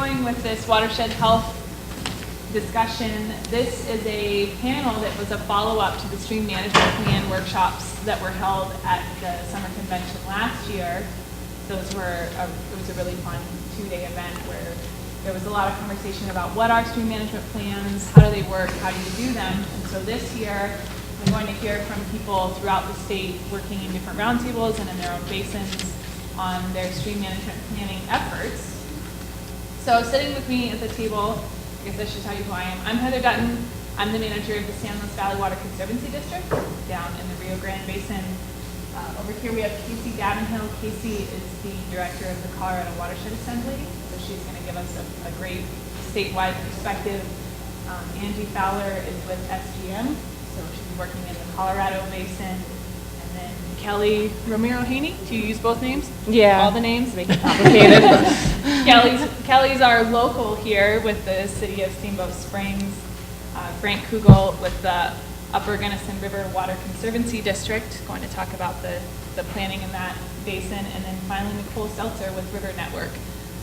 going with this Watershed Health discussion. This is a panel that was a follow-up to the stream management plan workshops that were held at the summer convention last year. It was a really fun 2-day event where there was a lot of conversation about what are stream management plans, how do they work, how do you do them. And so this year, I'm going to hear from people throughout the state working in different roundtables and in their own basins on their stream management planning efforts. So sitting with me at the table, I guess I should tell you who I am. I'm Heather Dutton. I'm the manager of the San Luis Valley Water Conservancy District down in the Rio Grande Basin. Over here we have Casey Davenhill. Casey is the director of the Colorado Watershed Assembly, so she's going to give us a great statewide perspective. Angie Fowler is with SGM, so she's working in the Colorado Basin. And then Kelly Romero-Haney, do you use both names? Yeah. All the names, make it complicated. Kelly's our local here with the City of Steamboat Springs. Frank Kugel with the Upper Gunnison River Water Conservancy District, going to talk about the planning in that basin. And then finally Nicole Seltzer with River Network.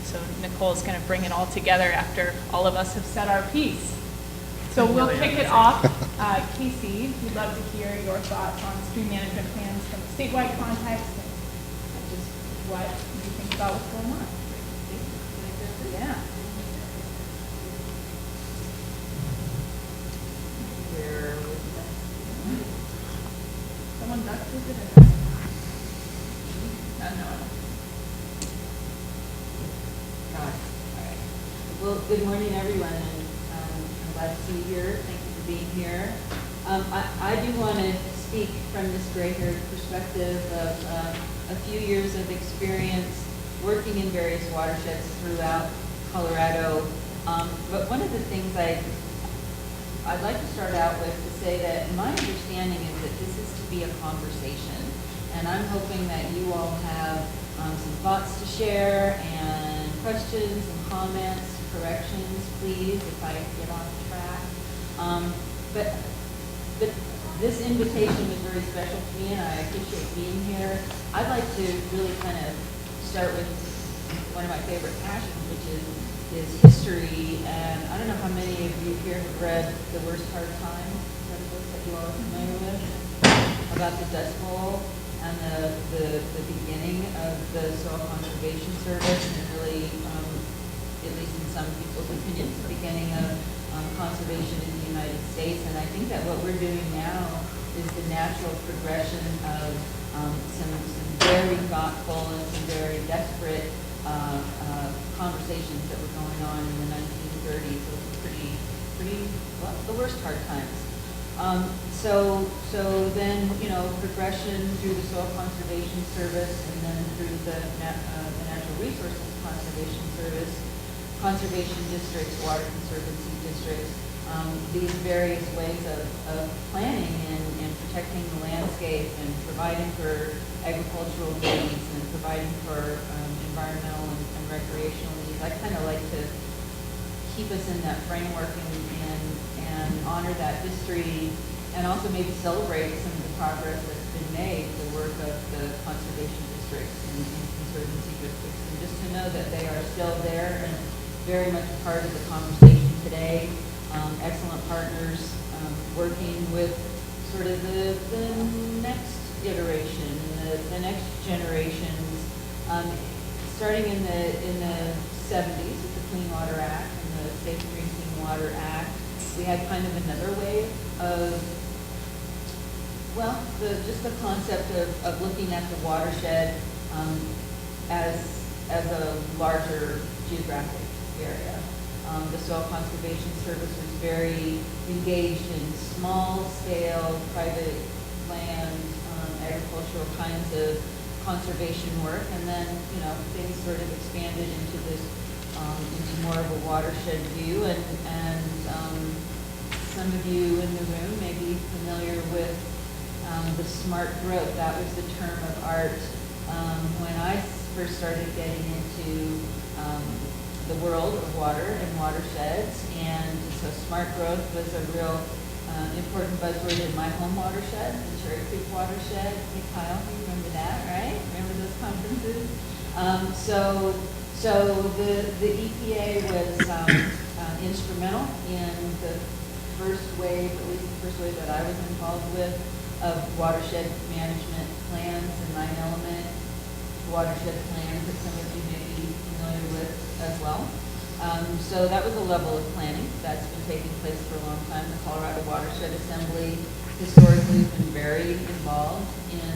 So Nicole's going to bring it all together after all of us have said our piece. So we'll kick it off. Casey, we'd love to hear your thoughts on stream management plans from a statewide context and just what you think about what's going on. Yeah. Someone duck with it? No. All right. Well, good morning, everyone, and I'm glad to see you here. Thank you for being here. I do want to speak from this gray-haired perspective of a few years of experience working in various watersheds throughout Colorado. But one of the things I'd like to start out with to say that my understanding is that this is to be a conversation. And I'm hoping that you all have some thoughts to share and questions and comments, corrections, please, if I get off track. But this invitation was very special to me, and I appreciate being here. I'd like to really kind of start with one of my favorite passions, which is history. And I don't know how many of you here have read The Worst Hard Time. Is that a book that you all are familiar with? About the Dust Bowl and the beginning of the Soil Conservation Service, and really, at least in some people's opinions, the beginning of conservation in the United States. And I think that what we're doing now is the natural progression of some very thoughtful and some very desperate conversations that were going on in the 1930s. Those were pretty well, the worst hard times. So then, progression through the Soil Conservation Service, and then through the Natural Resources Conservation Service, conservation districts, water conservancy districts, these various ways of planning and protecting the landscape and providing for agricultural needs and providing for environmental and recreational needs. I kind of like to keep us in that framework and honor that history, and also maybe celebrate some of the progress that's been made, the work of the conservation districts and conservancy districts, and just to know that they are still there and very much a part of the conversation today. Excellent partners, working with sort of the next iteration, the next generations, starting in the 70s with the Clean Water Act and the Safe Drinking Water Act. We had kind of another wave of, just the concept of looking at the watershed as a larger geographic area. The Soil Conservation Service was very engaged in small-scale, private land, agricultural kinds of conservation work, and then things sort of expanded into this, into more of a watershed view. And some of you in the room may be familiar with the smart growth. That was the term of art when I first started getting into the world of water and watersheds. And so smart growth was a real important buzzword in my home watershed, the Cherry Creek watershed. Hey Kyle, you remember that, right? Remember those conferences? So the EPA was instrumental in the first wave, at least the first wave that I was involved with, of watershed management plans and 9-element watershed plans that some of you may be familiar with as well. So that was a level of planning that's been taking place for a long time. The Colorado Watershed Assembly historically has been very involved in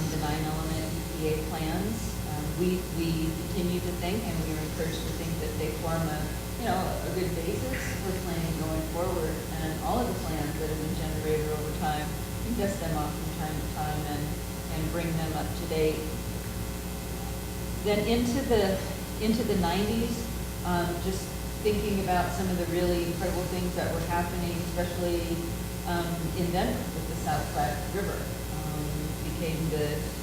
the 9-element EPA plans. We continue to think, and we are encouraged to think, that they form a good basis for planning going forward. And all of the plans that have been generated over time, we dust them off from time to time and bring them up to date. Then into the 90s, just thinking about some of the really incredible things that were happening, especially in Denver with the South Platte River.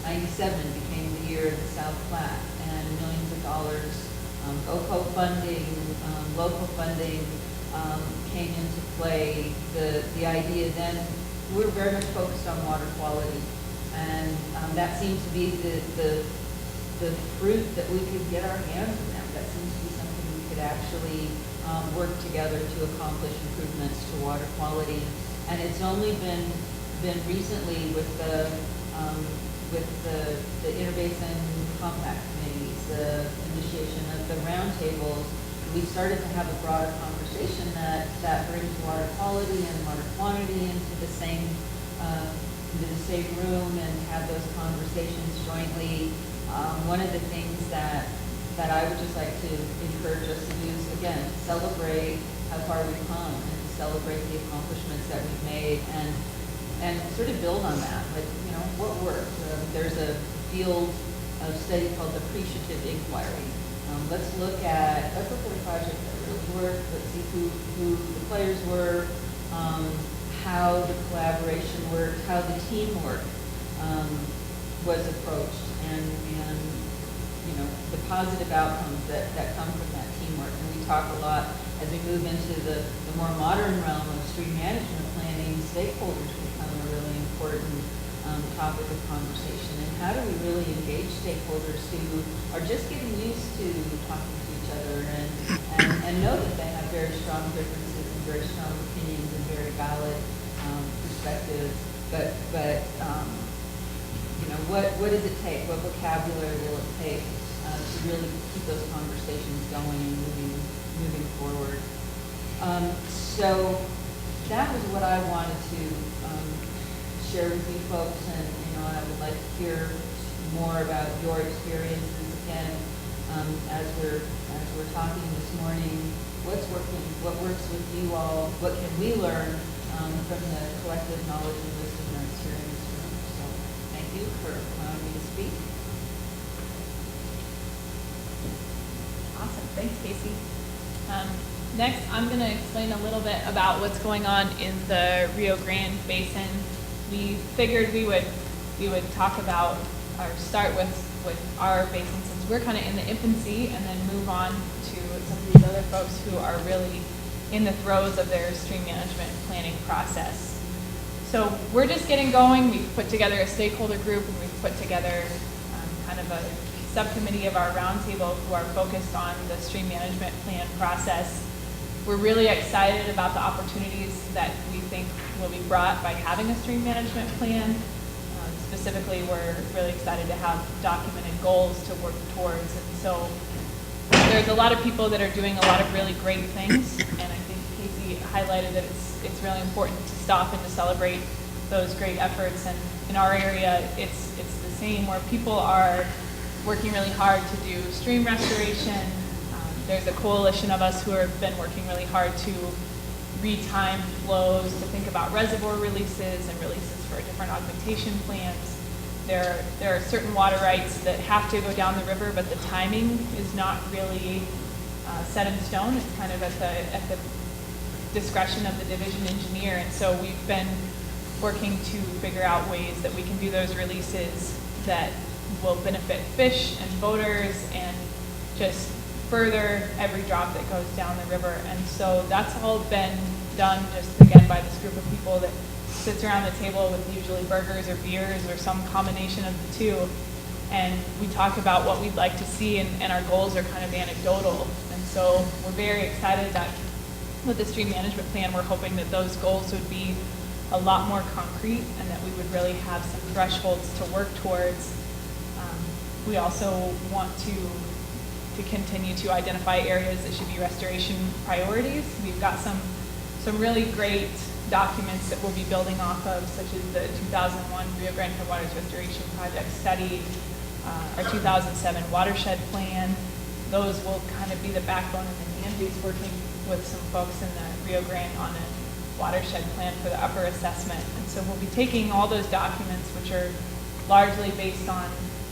97 became the year of the South Platte, and millions of dollars, OCO funding, local funding came into play. The idea then, we were very much focused on water quality, and that seemed to be the fruit that we could get our hands around. That seems to be something we could actually work together to accomplish improvements to water quality. And it's only been recently with the interbasin compact committees, the initiation of the roundtables, we started to have a broader conversation that brings water quality and water quantity into the same room and have those conversations jointly. One of the things that I would just like to encourage us to do is, again, celebrate how far we've come and celebrate the accomplishments that we've made and sort of build on that. Like, what worked? There's a field of study called appreciative inquiry. Let's look at a project that really worked. Let's see who the players were, how the collaboration worked, how the teamwork was approached, and the positive outcomes that come from that teamwork. And we talk a lot as we move into the more modern realm of stream management planning. Stakeholders become a really important topic of conversation. And how do we really engage stakeholders who are just getting used to talking to each other and know that they have very strong differences and very strong opinions and very valid perspectives, but what does it take? What vocabulary will it take to really keep those conversations going and moving forward? So that was what I wanted to share with you folks, and I would like to hear more about your experiences again as we're talking this morning. What's working? What works with you all? What can we learn from the collective knowledge and wisdom that's here in this room? So thank you for allowing me to speak. Awesome, thanks, Casey. Next, I'm going to explain a little bit about what's going on in the Rio Grande Basin. We figured we would talk about or start with our basin, since we're kind of in the infancy, and then move on to some of these other folks who are really in the throes of their stream management planning process. So we're just getting going. We've put together a stakeholder group, and we've put together kind of a subcommittee of our roundtable who are focused on the stream management plan process. We're really excited about the opportunities that we think will be brought by having a stream management plan. Specifically, we're really excited to have documented goals to work towards. And so there's a lot of people that are doing a lot of really great things, and I think Casey highlighted that it's really important to stop and to celebrate those great efforts. And in our area, it's the same, where people are working really hard to do stream restoration. There's a coalition of us who have been working really hard to retime flows, to think about reservoir releases and releases for different augmentation plans. There are certain water rights that have to go down the river, but the timing is not really set in stone. It's kind of at the discretion of the division engineer. And so we've been working to figure out ways that we can do those releases that will benefit fish and boaters and just further every drop that goes down the river. And so that's all been done just again by this group of people that sits around the table with usually burgers or beers or some combination of the two. And we talk about what we'd like to see, and our goals are kind of anecdotal. And so we're very excited that with the stream management plan, we're hoping that those goals would be a lot more concrete and that we would really have some thresholds to work towards. We also want to continue to identify areas that should be restoration priorities. We've got some really great documents that we'll be building off of, such as the 2001 Rio Grande Headwaters Restoration Project study, our 2007 Watershed Plan. Those will kind of be the backbone, and then Angie's working with some folks in the Rio Grande on a watershed plan for the upper assessment. And so we'll be taking all those documents, which are largely based on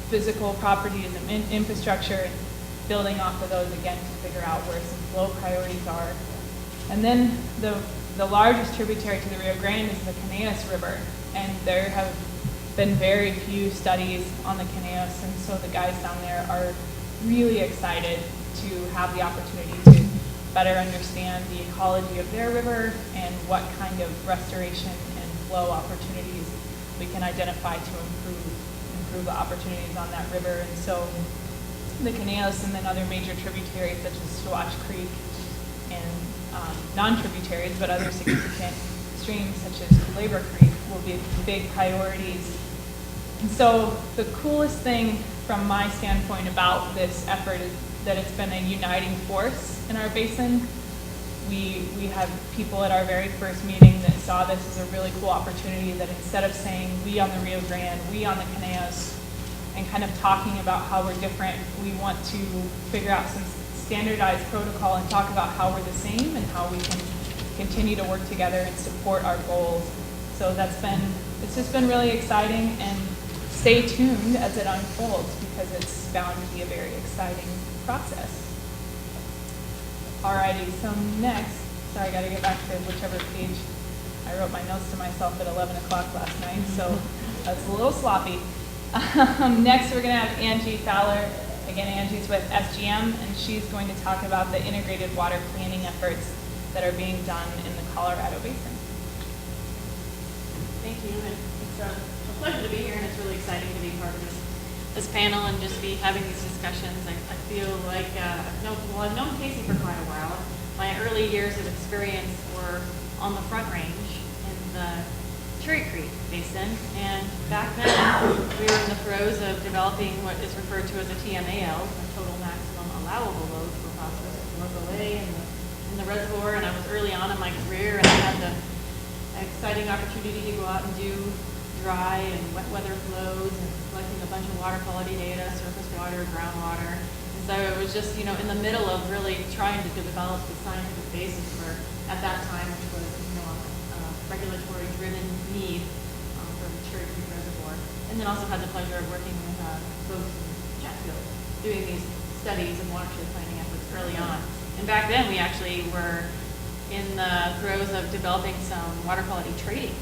physical properties and infrastructure, and building off of those again to figure out where some flow priorities are. And then the largest tributary to the Rio Grande is the Caneas River, and there have been very few studies on the Caneas, and so the guys down there are really excited to have the opportunity to better understand the ecology of their river and what kind of restoration and flow opportunities we can identify to improve the opportunities on that river. And so the Caneas and then other major tributaries such as Squash Creek and non-tributaries, but other significant streams such as Culebra Creek will be big priorities. And so the coolest thing from my standpoint about this effort is that it's been a uniting force in our basin. We have people at our very first meeting that saw this as a really cool opportunity, that instead of saying we on the Rio Grande, we on the Caneas, and kind of talking about how we're different, we want to figure out some standardized protocol and talk about how we're the same and how we can continue to work together and support our goals. So it's just been really exciting, and stay tuned as it unfolds because it's bound to be a very exciting process. Alrighty, so next, sorry, I gotta get back to whichever page. I wrote my notes to myself at 11 o'clock last night, so that's a little sloppy. Next, we're gonna have Angie Fowler. Again, Angie's with SGM, and she's going to talk about the integrated water planning efforts that are being done in the Colorado Basin. Thank you, and it's a pleasure to be here, and it's really exciting to be part of this panel and just be having these discussions. I feel like I've known Casey for quite a while. My early years of experience were on the Front Range in the Cherry Creek Basin, and back then we were in the throes of developing what is referred to as a TMAL, the total maximum allowable load for phosphorus at Local A in the reservoir, and I was early on in my career, and I had the exciting opportunity to go out and do dry and wet weather flows and collecting a bunch of water quality data, surface water, groundwater. And so it was just, in the middle of really trying to develop the scientific basis for, at that time, which was, a regulatory driven need for the Cherry Creek Reservoir. And then also had the pleasure of working with folks in Chatfield doing these studies and watershed planning efforts early on. And back then we actually were in the throes of developing some water quality trading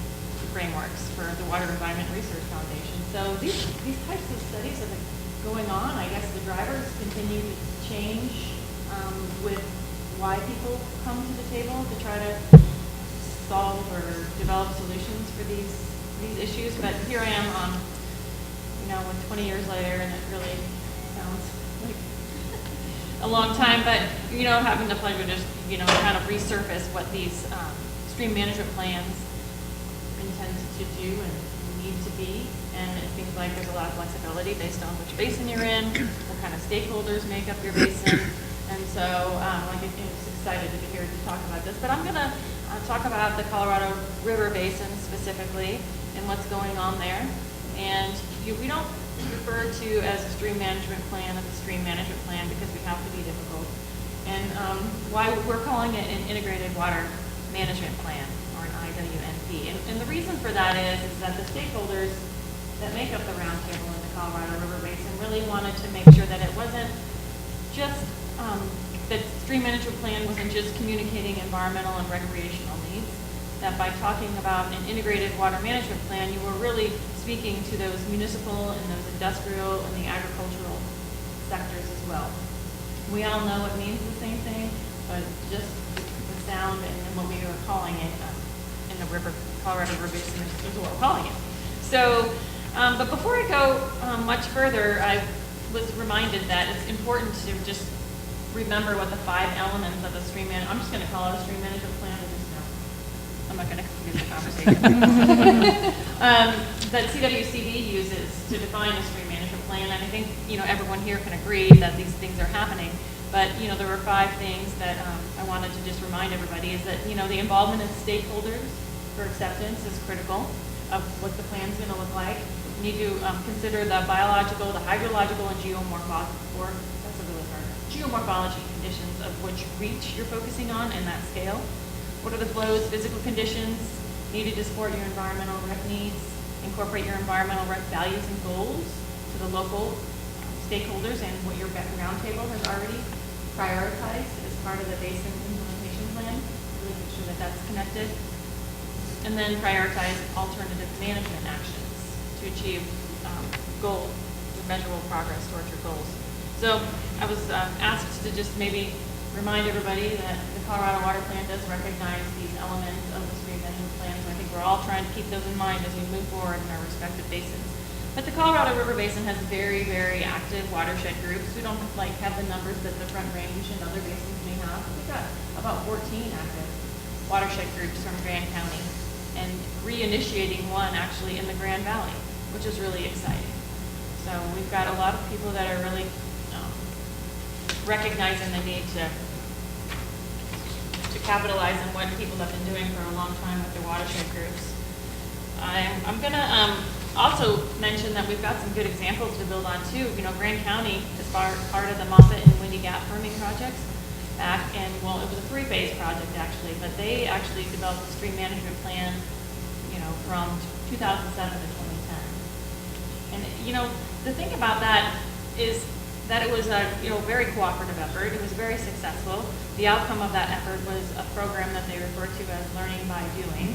frameworks for the Water Environment Research Foundation. So these types of studies have been going on. I guess the drivers continue to change with why people come to the table to try to solve or develop solutions for these issues. But here I am with 20 years later, and it really sounds like a long time, but having the pleasure to just kind of resurface what these stream management plans intend to do and need to be. And it seems like there's a lot of flexibility based on which basin you're in, what kind of stakeholders make up your basin. And so I'm just excited to be here to talk about this. But I'm going to talk about the Colorado River Basin specifically and what's going on there. And we don't refer to as a stream management plan as a stream management plan because we have to be difficult. And why we're calling it an integrated water management plan, or an IWNP. And the reason for that is that the stakeholders that make up the roundtable in the Colorado River Basin really wanted to make sure that it wasn't just, that stream management plan wasn't just communicating environmental and recreational needs, that by talking about an integrated water management plan, you were really speaking to those municipal and those industrial and the agricultural sectors as well. We all know it means the same thing, but just the sound and what we are calling it in the Colorado River Basin is what we're calling it. So But before I go much further, I was reminded that it's important to just remember what the 5 elements of the I'm just going to call it a stream management plan. I'm not going to confuse the conversation. That CWCD uses to define a stream management plan, and I think everyone here can agree that these things are happening. But there were 5 things that I wanted to just remind everybody is that the involvement of stakeholders for acceptance is critical of what the plan's going to look like. You need to consider the biological, the hydrological, and geomorphology conditions of which reach you're focusing on and that scale. What are the flows, physical conditions needed to support your environmental rec needs? Incorporate your environmental rec values and goals to the local stakeholders and what your roundtable has already prioritized as part of the basin implementation plan. Really make sure that that's connected. And then prioritize alternative management actions to achieve goals, measurable progress towards your goals. So I was asked to just maybe remind everybody that the Colorado Water Plan does recognize these elements of the stream management plan. So I think we're all trying to keep those in mind as we move forward in our respective basins. But the Colorado River Basin has very, very active watershed groups. We don't have the numbers that the Front Range and other basins may have. We've got about 14 active watershed groups from Grand County, and reinitiating one actually in the Grand Valley, which is really exciting. So we've got a lot of people that are really recognizing the need to capitalize on what people have been doing for a long time with their watershed groups. I'm going to also mention that we've got some good examples to build on too. Grand County is part of the Moffett and Windy Gap firming projects back in, well, it was a 3-phase project actually, but they actually developed a stream management plan, from 2007 to 2010. And, the thing about that is that it was a, very cooperative effort. It was very successful. The outcome of that effort was a program that they refer to as learning by doing.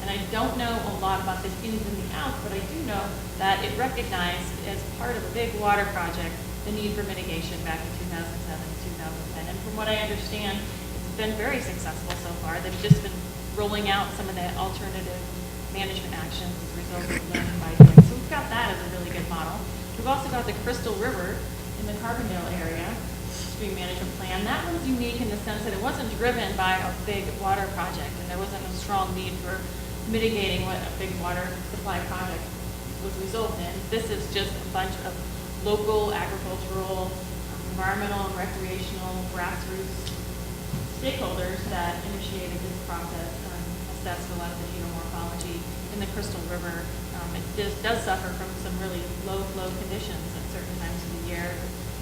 And I don't know a lot about the ins and the outs, but I do know that it recognized as part of a big water project the need for mitigation back in 2007 and 2010. And from what I understand, it's been very successful so far. They've just been rolling out some of the alternative management actions as a result of learning by doing. So we've got that as a really good model. We've also got the Crystal River in the Carbondale area stream management plan. That one's unique in the sense that it wasn't driven by a big water project, and there wasn't a strong need for mitigating what a big water supply project was result in. This is just a bunch of local agricultural, environmental and recreational grassroots stakeholders that initiated this process and assessed a lot of the geomorphology in the Crystal River. It does suffer from some really low flow conditions at certain times of the year,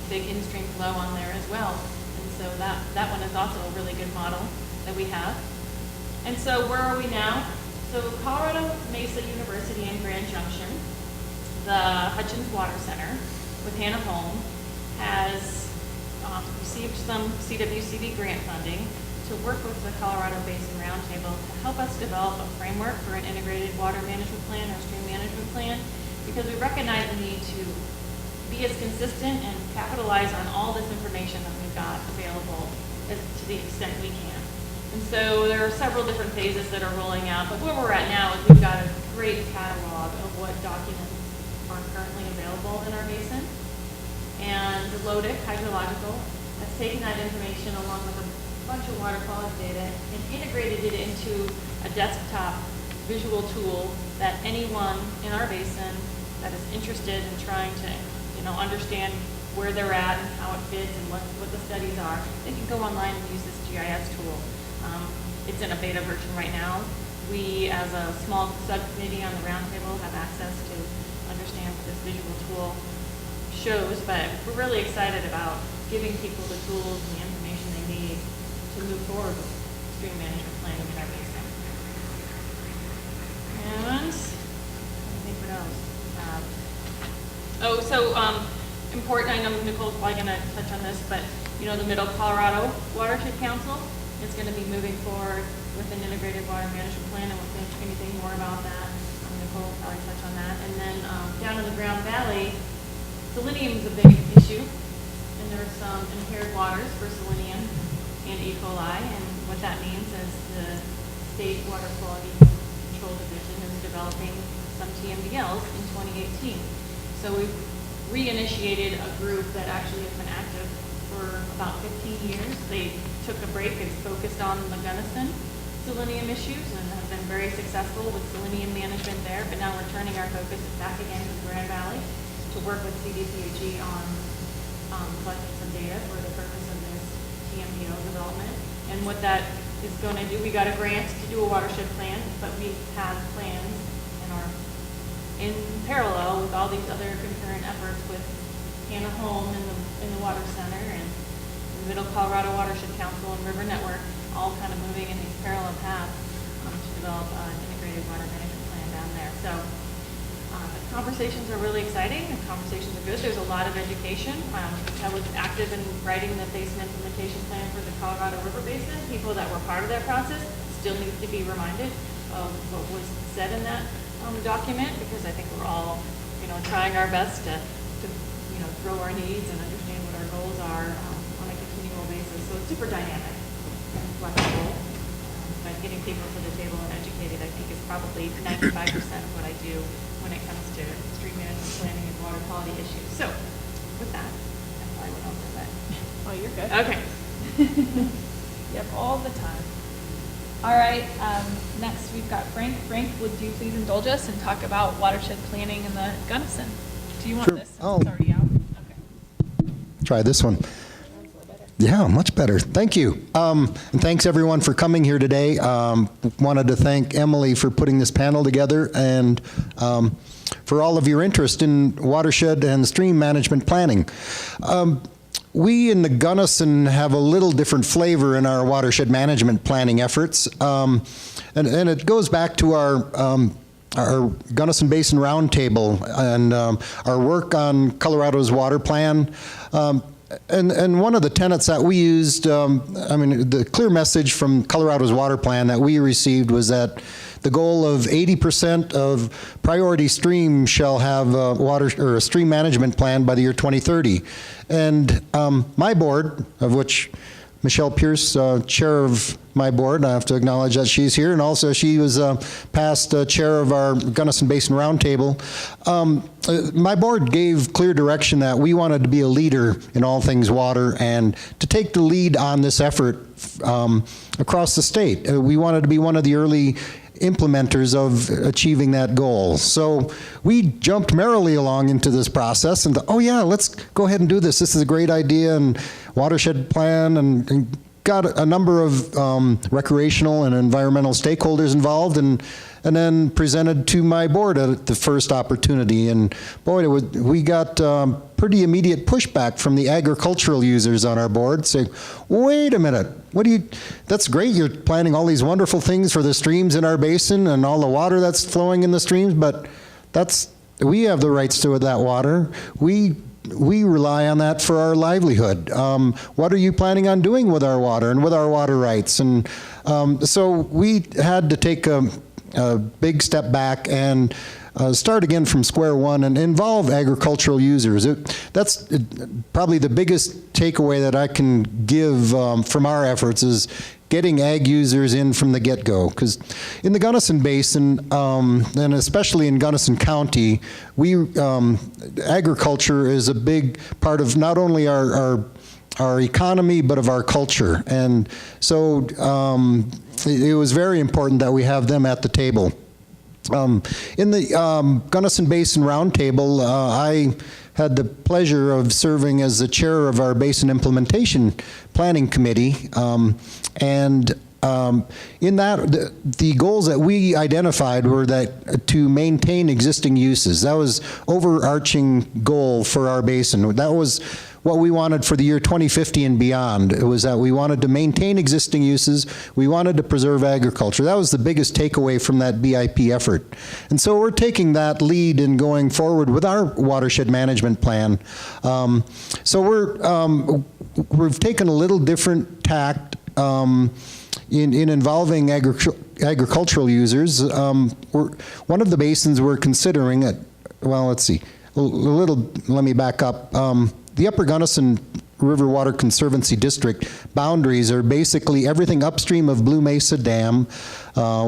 big in-stream flow on there as well. And so that one is also a really good model that we have. And so where are we now? So Colorado Mesa University in Grand Junction, the Hutchins Water Center with Hannah Holm has received some CWCD grant funding to work with the Colorado Basin Roundtable to help us develop a framework for an integrated water management plan or stream management plan, because we recognize the need to be as consistent and capitalize on all this information that we've got available to the extent we can. And so there are several different phases that are rolling out, but where we're at now is we've got a great catalog of what documents are currently available in our basin. And LODIC, hydrological, has taken that information along with a bunch of water quality data and integrated it into a desktop visual tool that anyone in our basin that is interested in trying to understand where they're at and how it fits and what the studies are, they can go online and use this GIS tool. It's in a beta version right now. We, as a small subcommittee on the roundtable, have access to understand what this visual tool shows, but we're really excited about giving people the tools and the information they need to move forward with stream management planning in our basin. And I think what else? Important, I know Nicole's probably going to touch on this, but the Middle Colorado Watershed Council is going to be moving forward with an integrated water management plan, and we'll think anything more about that. Nicole will probably touch on that. And then down in the Grand Valley, selenium is a big issue, and there's some impaired waters for selenium and E. coli, and what that means is the State Water Quality Control Division is developing some TMDLs in 2018. So we've reinitiated a group that actually has been active for about 15 years. They took a break and focused on the Gunnison selenium issues and have been very successful with selenium management there, but now we're turning our focus back again to the Grand Valley to work with CDPHE on collecting some data for the purpose of this TMDL development. And what that is going to do, we got a grant to do a watershed plan, but we have plans in parallel with all these other concurrent efforts with Hannah Home in the Water Center and the Middle Colorado Watershed Council and River Network, all kind of moving in these parallel paths to develop an integrated water management plan down there. So the conversations are really exciting. The conversations are good. There's a lot of education. I was active in writing the basin implementation plan for the Colorado River Basin. People that were part of that process still need to be reminded of what was said in that document, because I think we're all, trying our best to grow our needs and understand what our goals are on a continual basis. So it's super dynamic and flexible. But getting people to the table and educated, I think, is probably 95% of what I do when it comes to stream management planning and water quality issues. So with that, I probably went over that. Oh, you're good. Okay. Yep, all the time. All right, next we've got Frank. Frank, would you please indulge us and talk about watershed planning in the Gunnison? Do you want Sure. this since it's already out? Okay. Try this one. Yeah, much better. Thank you. And thanks everyone for coming here today. Wanted to thank Emily for putting this panel together and for all of your interest in watershed and stream management planning. We in the Gunnison have a little different flavor in our watershed management planning efforts. And it goes back to our Gunnison Basin Roundtable and our work on Colorado's water plan. And one of the tenets that we used, the clear message from Colorado's water plan that we received was that the goal of 80% of priority streams shall have a stream management plan by the year 2030. And my board, of which Michelle Pierce, chair of my board, I have to acknowledge that she's here, and also she was past chair of our Gunnison Basin Roundtable. My board gave clear direction that we wanted to be a leader in all things water and to take the lead on this effort across the state. We wanted to be one of the early implementers of achieving that goal. So we jumped merrily along into this process and thought, oh yeah, let's go ahead and do this. This is a great idea, and watershed plan, and got a number of recreational and environmental stakeholders involved, and then presented to my board at the first opportunity. And boy, we got pretty immediate pushback from the agricultural users on our board saying, wait a minute, that's great, you're planning all these wonderful things for the streams in our basin and all the water that's flowing in the streams, but we have the rights to that water. We rely on that for our livelihood. What are you planning on doing with our water and with our water rights? And so we had to take a big step back and start again from square one and involve agricultural users. That's probably the biggest takeaway that I can give from our efforts is getting ag users in from the get-go. Because in the Gunnison Basin, and especially in Gunnison County, agriculture is a big part of not only our economy, but of our culture. And so it was very important that we have them at the table. In the Gunnison Basin Roundtable, I had the pleasure of serving as the chair of our Basin Implementation Planning Committee. In that, the goals that we identified were that to maintain existing uses. That was overarching goal for our basin. That was what we wanted for the year 2050 and beyond. It was that we wanted to maintain existing uses, we wanted to preserve agriculture. That was the biggest takeaway from that BIP effort. And so we're taking that lead in going forward with our watershed management plan. So we've taken a little different tact in involving agricultural users. One of the basins we're considering, well, let's see, let me back up. The Upper Gunnison River Water Conservancy District boundaries are basically everything upstream of Blue Mesa Dam,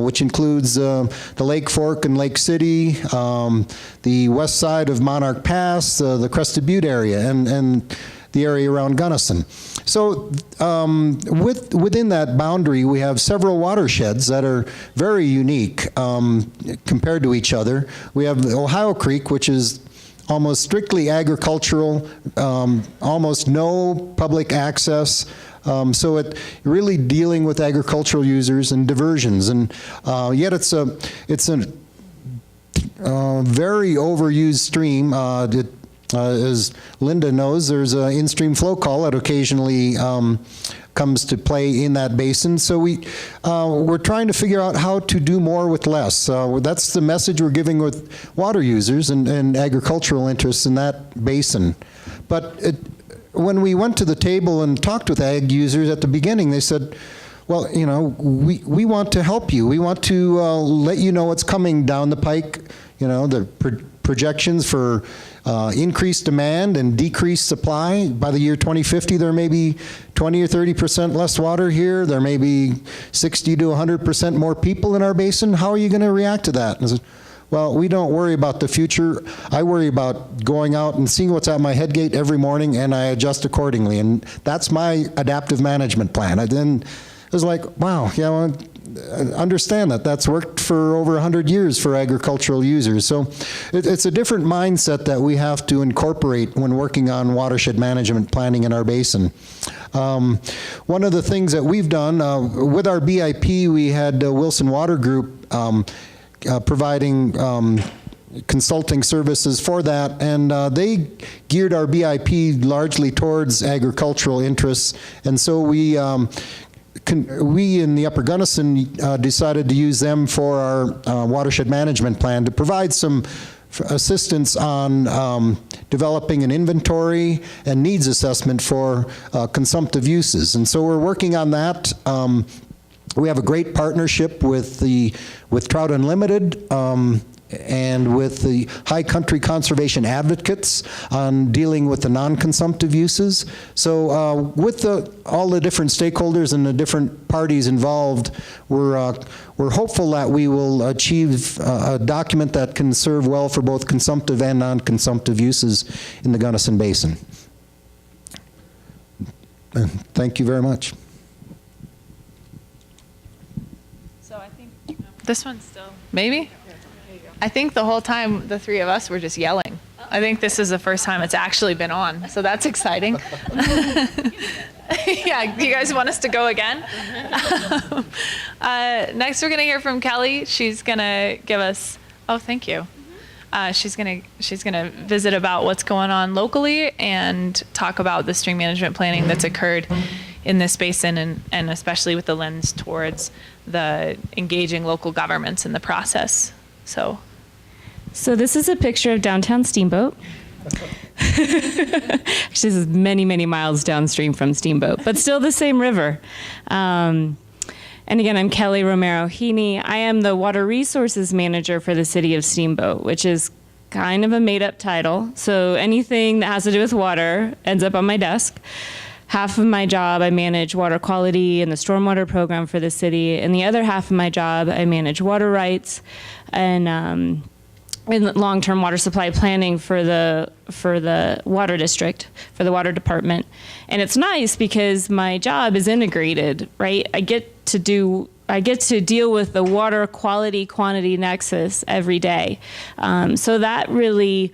which includes the Lake Fork and Lake City, the west side of Monarch Pass, the Crested Butte area, and the area around Gunnison. So within that boundary, we have several watersheds that are very unique compared to each other. We have the Ohio Creek, which is almost strictly agricultural, almost no public access. So it really dealing with agricultural users and diversions, and yet it's a very overused stream. As Linda knows, there's an in-stream flow call that occasionally comes to play in that basin. So we're trying to figure out how to do more with less. That's the message we're giving with water users and agricultural interests in that basin. But when we went to the table and talked with ag users at the beginning, they said, well, you know, we want to help you. We want to let you know what's coming down the pike, you know, the projections for increased demand and decreased supply. By the year 2050, there may be 20 or 30% less water here. There may be 60 to 100% more people in our basin. How are you going to react to that? And I said, well, we don't worry about the future. I worry about going out and seeing what's at my head gate every morning, and I adjust accordingly. And that's my adaptive management plan. I then was like, wow, yeah, well, understand that. That's worked for over 100 years for agricultural users. So it's a different mindset that we have to incorporate when working on watershed management planning in our basin. One of the things that we've done, with our BIP, we had Wilson Water Group providing consulting services for that, and they geared our BIP largely towards agricultural interests, and so we in the Upper Gunnison decided to use them for our watershed management plan to provide some assistance on developing an inventory and needs assessment for consumptive uses. And so we're working on that. We have a great partnership with Trout Unlimited and with the High Country Conservation Advocates on dealing with the non-consumptive uses. So with all the different stakeholders and the different parties involved, we're hopeful that we will achieve a document that can serve well for both consumptive and non-consumptive uses in the Gunnison Basin. Thank you very much. So I think this one's still, maybe? I think the whole time the three of us were just yelling. I think this is the first time it's actually been on, so that's exciting. Yeah, do you guys want us to go again? Next we're gonna hear from Kelly. She's gonna give us, oh, thank you. She's gonna visit about what's going on locally and talk about the stream management planning that's occurred in this basin, and especially with the lens towards the engaging local governments in the process. So this is a picture of downtown Steamboat. Actually, this is many, many miles downstream from Steamboat, but still the same river. And again, I'm Kelly Romero Heaney. I am the Water Resources Manager for the City of Steamboat, which is kind of a made-up title. So anything that has to do with water ends up on my desk. Half of my job, I manage water quality and the stormwater program for the city, and the other half of my job, I manage water rights and long-term water supply planning for the water district, for the water department. And it's nice because my job is integrated, right? I get to deal with the water quality quantity nexus every day. So that really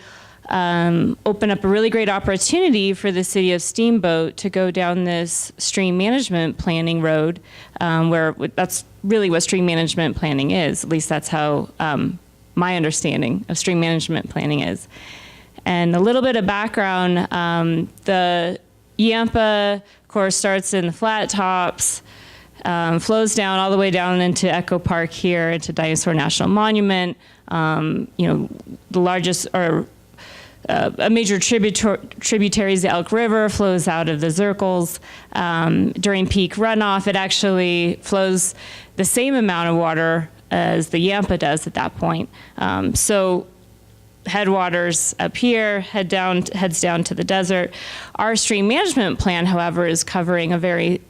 opened up a really great opportunity for the city of Steamboat to go down this stream management planning road, where that's really what stream management planning is. At least that's how my understanding of stream management planning is. And a little bit of background, the Yampa, of course, starts in the flat tops, flows down all the way down into Echo Park here, into Dinosaur National Monument. The largest, or a major tributary is the Elk River, flows out of the Zirkles. During peak runoff, it actually flows the same amount of water as the Yampa does at that point. So headwaters up here, heads down to the desert. Our stream management plan, however, is covering a very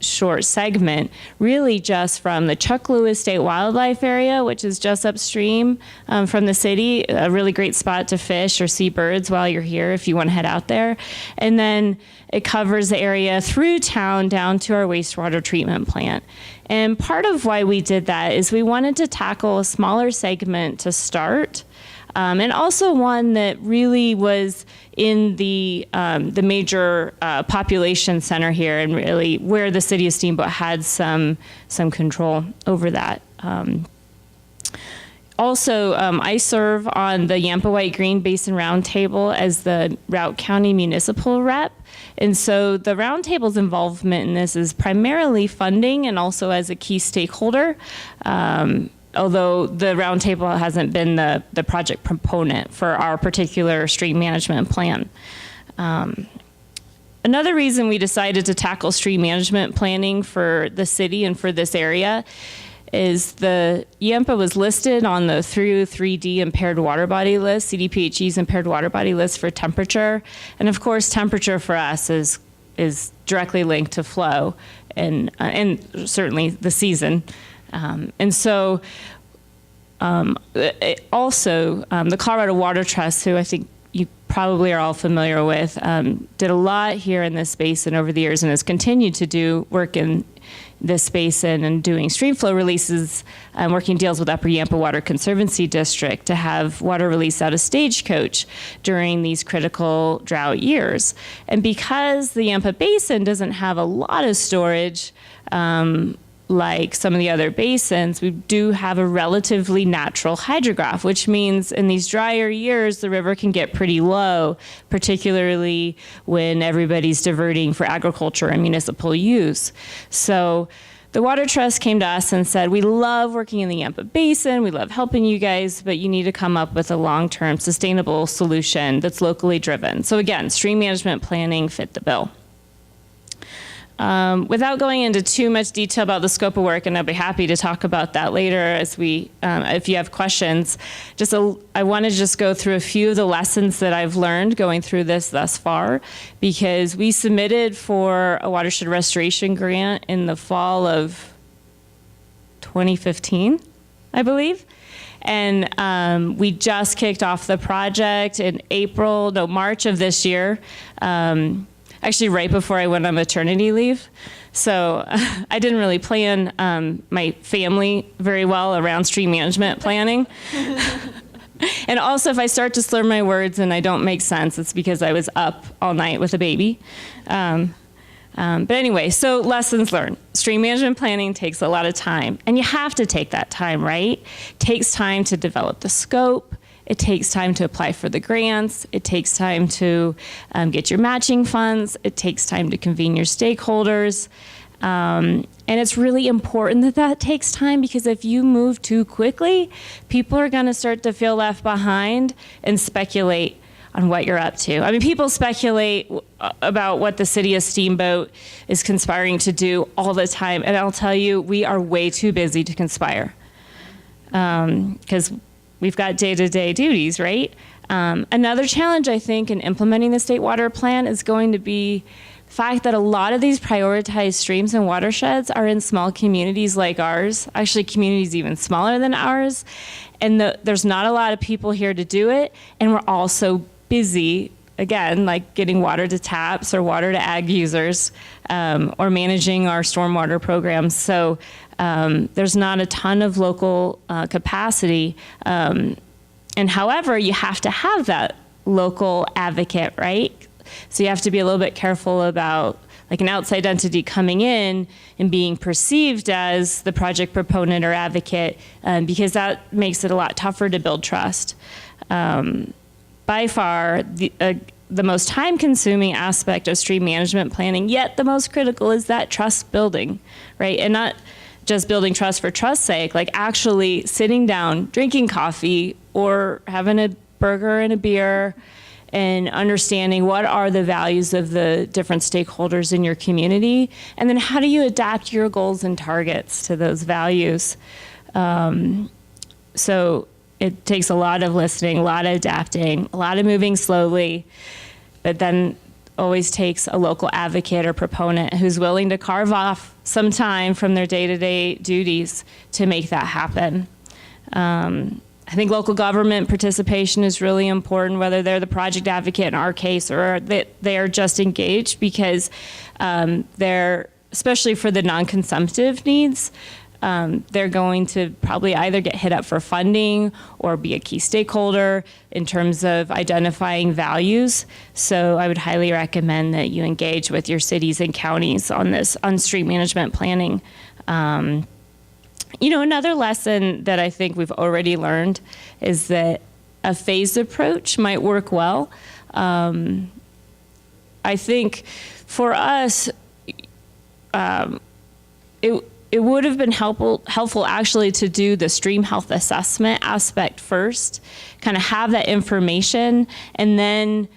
short segment, really just from the Chuck Lewis State Wildlife Area, which is just upstream from the city, a really great spot to fish or see birds while you're here if you want to head out there. And then it covers the area through town down to our wastewater treatment plant. And part of why we did that is we wanted to tackle a smaller segment to start, and also one that really was in the major population center here, and really where the city of Steamboat had some control over that. Also, I serve on the Yampa White Green Basin Roundtable as the Routt County Municipal Rep. And so the Roundtable's involvement in this is primarily funding and also as a key stakeholder, although the Roundtable hasn't been the project proponent for our particular stream management plan. Another reason we decided to tackle stream management planning for the city and for this area is the Yampa was listed on the through 3D impaired water body list, CDPHE's impaired water body list for temperature. And of course, temperature for us is directly linked to flow and certainly the season. And so also the Colorado Water Trust, who I think you probably are all familiar with, did a lot here in this basin over the years and has continued to do work in this basin and doing stream flow releases, working deals with Upper Yampa Water Conservancy District to have water release out of Stagecoach during these critical drought years. And because the Yampa Basin doesn't have a lot of storage, like some of the other basins, we do have a relatively natural hydrograph, which means in these drier years, the river can get pretty low, particularly when everybody's diverting for agriculture and municipal use. So the Water Trust came to us and said, we love working in the Yampa Basin, we love helping you guys, but you need to come up with a long-term sustainable solution that's locally driven. So again, stream management planning fit the bill. Without going into too much detail about the scope of work, and I'll be happy to talk about that later as we, if you have questions, I want to just go through a few of the lessons that I've learned going through this thus far, because we submitted for a watershed restoration grant in the fall of 2015, I believe. And we just kicked off the project in March of this year. Actually right before I went on maternity leave. So I didn't really plan my family very well around stream management planning. And also if I start to slur my words and I don't make sense, it's because I was up all night with a baby. But anyway, so lessons learned. Stream management planning takes a lot of time, and you have to take that time, right? It takes time to develop the scope. It takes time to apply for the grants. It takes time to get your matching funds. It takes time to convene your stakeholders. And it's really important that that takes time, because if you move too quickly, people are going to start to feel left behind and speculate on what you're up to. I mean, people speculate about what the city of Steamboat is conspiring to do all the time. And I'll tell you, we are way too busy to conspire, because we've got day-to-day duties, right? Another challenge, I think, in implementing the state water plan is going to be the fact that a lot of these prioritized streams and watersheds are in small communities like ours, actually communities even smaller than ours, and there's not a lot of people here to do it, and we're all so busy, again, like getting water to taps or water to ag users, or managing our stormwater programs. So there's not a ton of local capacity. And however, you have to have that local advocate, right? So you have to be a little bit careful about like an outside entity coming in and being perceived as the project proponent or advocate, because that makes it a lot tougher to build trust. By far, the most time-consuming aspect of stream management planning, yet the most critical, is that trust building, right? And not just building trust for trust's sake, like actually sitting down, drinking coffee, or having a burger and a beer, and understanding what are the values of the different stakeholders in your community, and then how do you adapt your goals and targets to those values. So It takes a lot of listening, a lot of adapting, a lot of moving slowly, but then always takes a local advocate or proponent who's willing to carve off some time from their day-to-day duties to make that happen. I think local government participation is really important, whether they're the project advocate in our case or they are just engaged, because they're, especially for the non-consumptive needs, they're going to probably either get hit up for funding or be a key stakeholder in terms of identifying values. So I would highly recommend that you engage with your cities and counties on this, on street management planning. You know, another lesson that I think we've already learned is that a phased approach might work well. I think for us, it would have been helpful actually to do the stream health assessment aspect first, kind of have that information, and then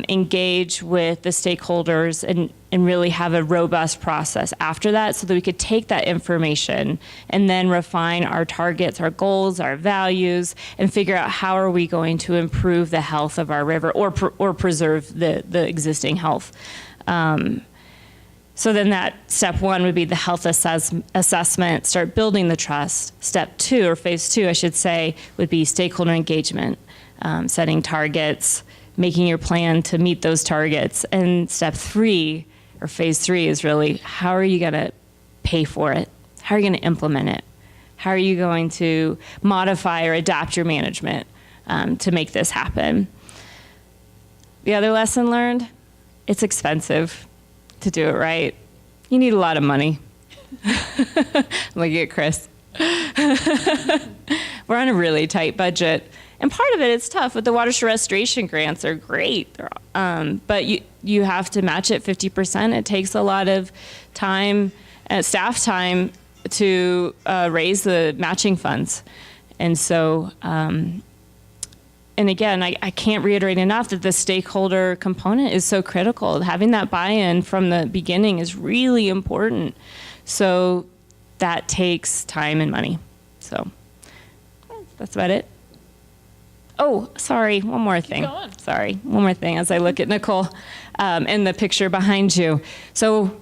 engage with the stakeholders and really have a robust process after that, so that we could take that information and then refine our targets, our goals, our values, and figure out how are we going to improve the health of our river or preserve the existing health. So then that step one would be the health assessment, start building the trust. Step two, or phase two, I should say, would be stakeholder engagement, setting targets, making your plan to meet those targets. And step three, or phase three, is really how are you going to pay for it? How are you going to implement it? How are you going to modify or adapt your management to make this happen? The other lesson learned, it's expensive to do it right. You need a lot of money. I'm looking at Chris. We're on a really tight budget. And part of it is tough, but the watershed restoration grants are great. But you have to match it 50%. It takes a lot of time, staff time, to raise the matching funds. And so, and again, I can't reiterate enough that the stakeholder component is so critical. Having that buy-in from the beginning is really important. So that takes time and money. So that's about it. Oh, sorry, one more thing. Keep going. Sorry, one more thing as I look at Nicole and the picture behind you. So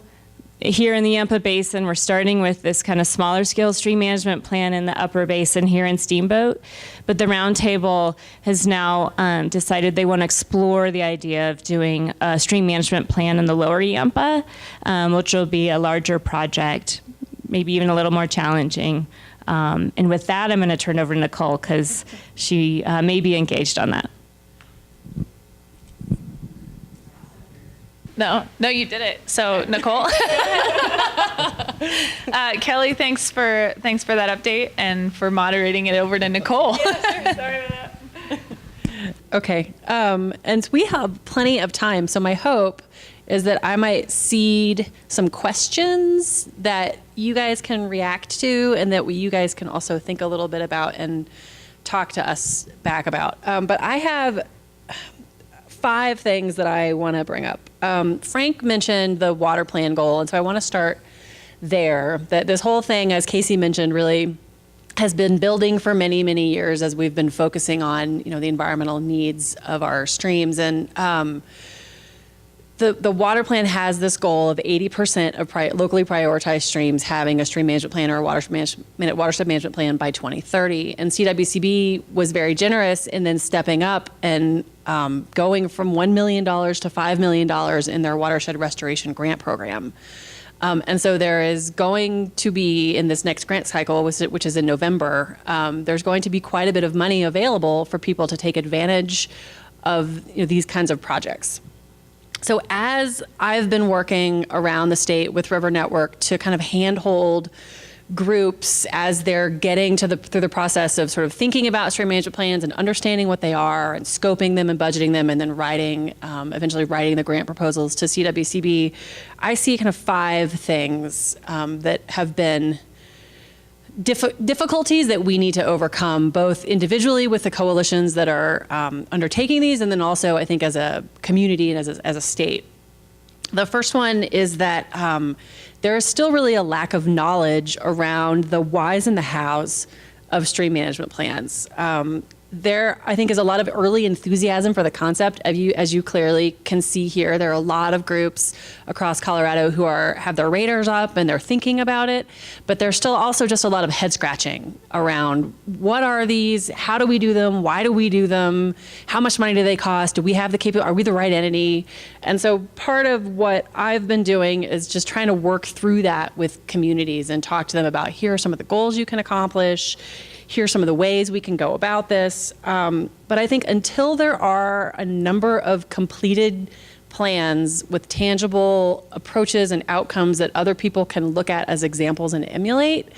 here in the Yampa Basin, we're starting with this kind of smaller scale stream management plan in the upper basin here in Steamboat. But the roundtable has now decided they want to explore the idea of doing a stream management plan in the lower Yampa, which will be a larger project, maybe even a little more challenging. And with that, I'm going to turn over to Nicole because she may be engaged on that. No, you did it. So Nicole, Kelly, thanks for that update and for moderating it over to Nicole. Yeah, sure. Sorry about that. Okay, and we have plenty of time, so my hope is that I might seed some questions that you guys can react to and that you guys can also think a little bit about and talk to us back about. But I have 5 things that I want to bring up. Frank mentioned the water plan goal, and so I want to start there. That this whole thing, as Casey mentioned, really has been building for many, many years as we've been focusing on, the environmental needs of our streams. And the water plan has this goal of 80% of locally prioritized streams having a stream management plan or a watershed management plan by 2030. And CWCB was very generous in then stepping up and going from $1 million to $5 million in their watershed restoration grant program. And so there is going to be, in this next grant cycle, which is in November, there's going to be quite a bit of money available for people to take advantage of these kinds of projects. So as I've been working around the state with River Network to kind of handhold groups as they're getting through the process of sort of thinking about stream management plans and understanding what they are and scoping them and budgeting them and then eventually writing the grant proposals to CWCB, I see kind of 5 things that have been difficulties that we need to overcome, both individually with the coalitions that are undertaking these, and then also I think as a community and as a state. The first one is that there is still really a lack of knowledge around the whys and the hows of stream management plans. There, I think, is a lot of early enthusiasm for the concept. As you clearly can see here, there are a lot of groups across Colorado who have their radars up and they're thinking about it, but there's still also just a lot of head scratching around what are these, how do we do them, why do we do them, how much money do they cost, do we have the capability, are we the right entity? And so part of what I've been doing is just trying to work through that with communities and talk to them about, here are some of the goals you can accomplish, here's some of the ways we can go about this. But I think until there are a number of completed plans with tangible approaches and outcomes that other people can look at as examples and emulate,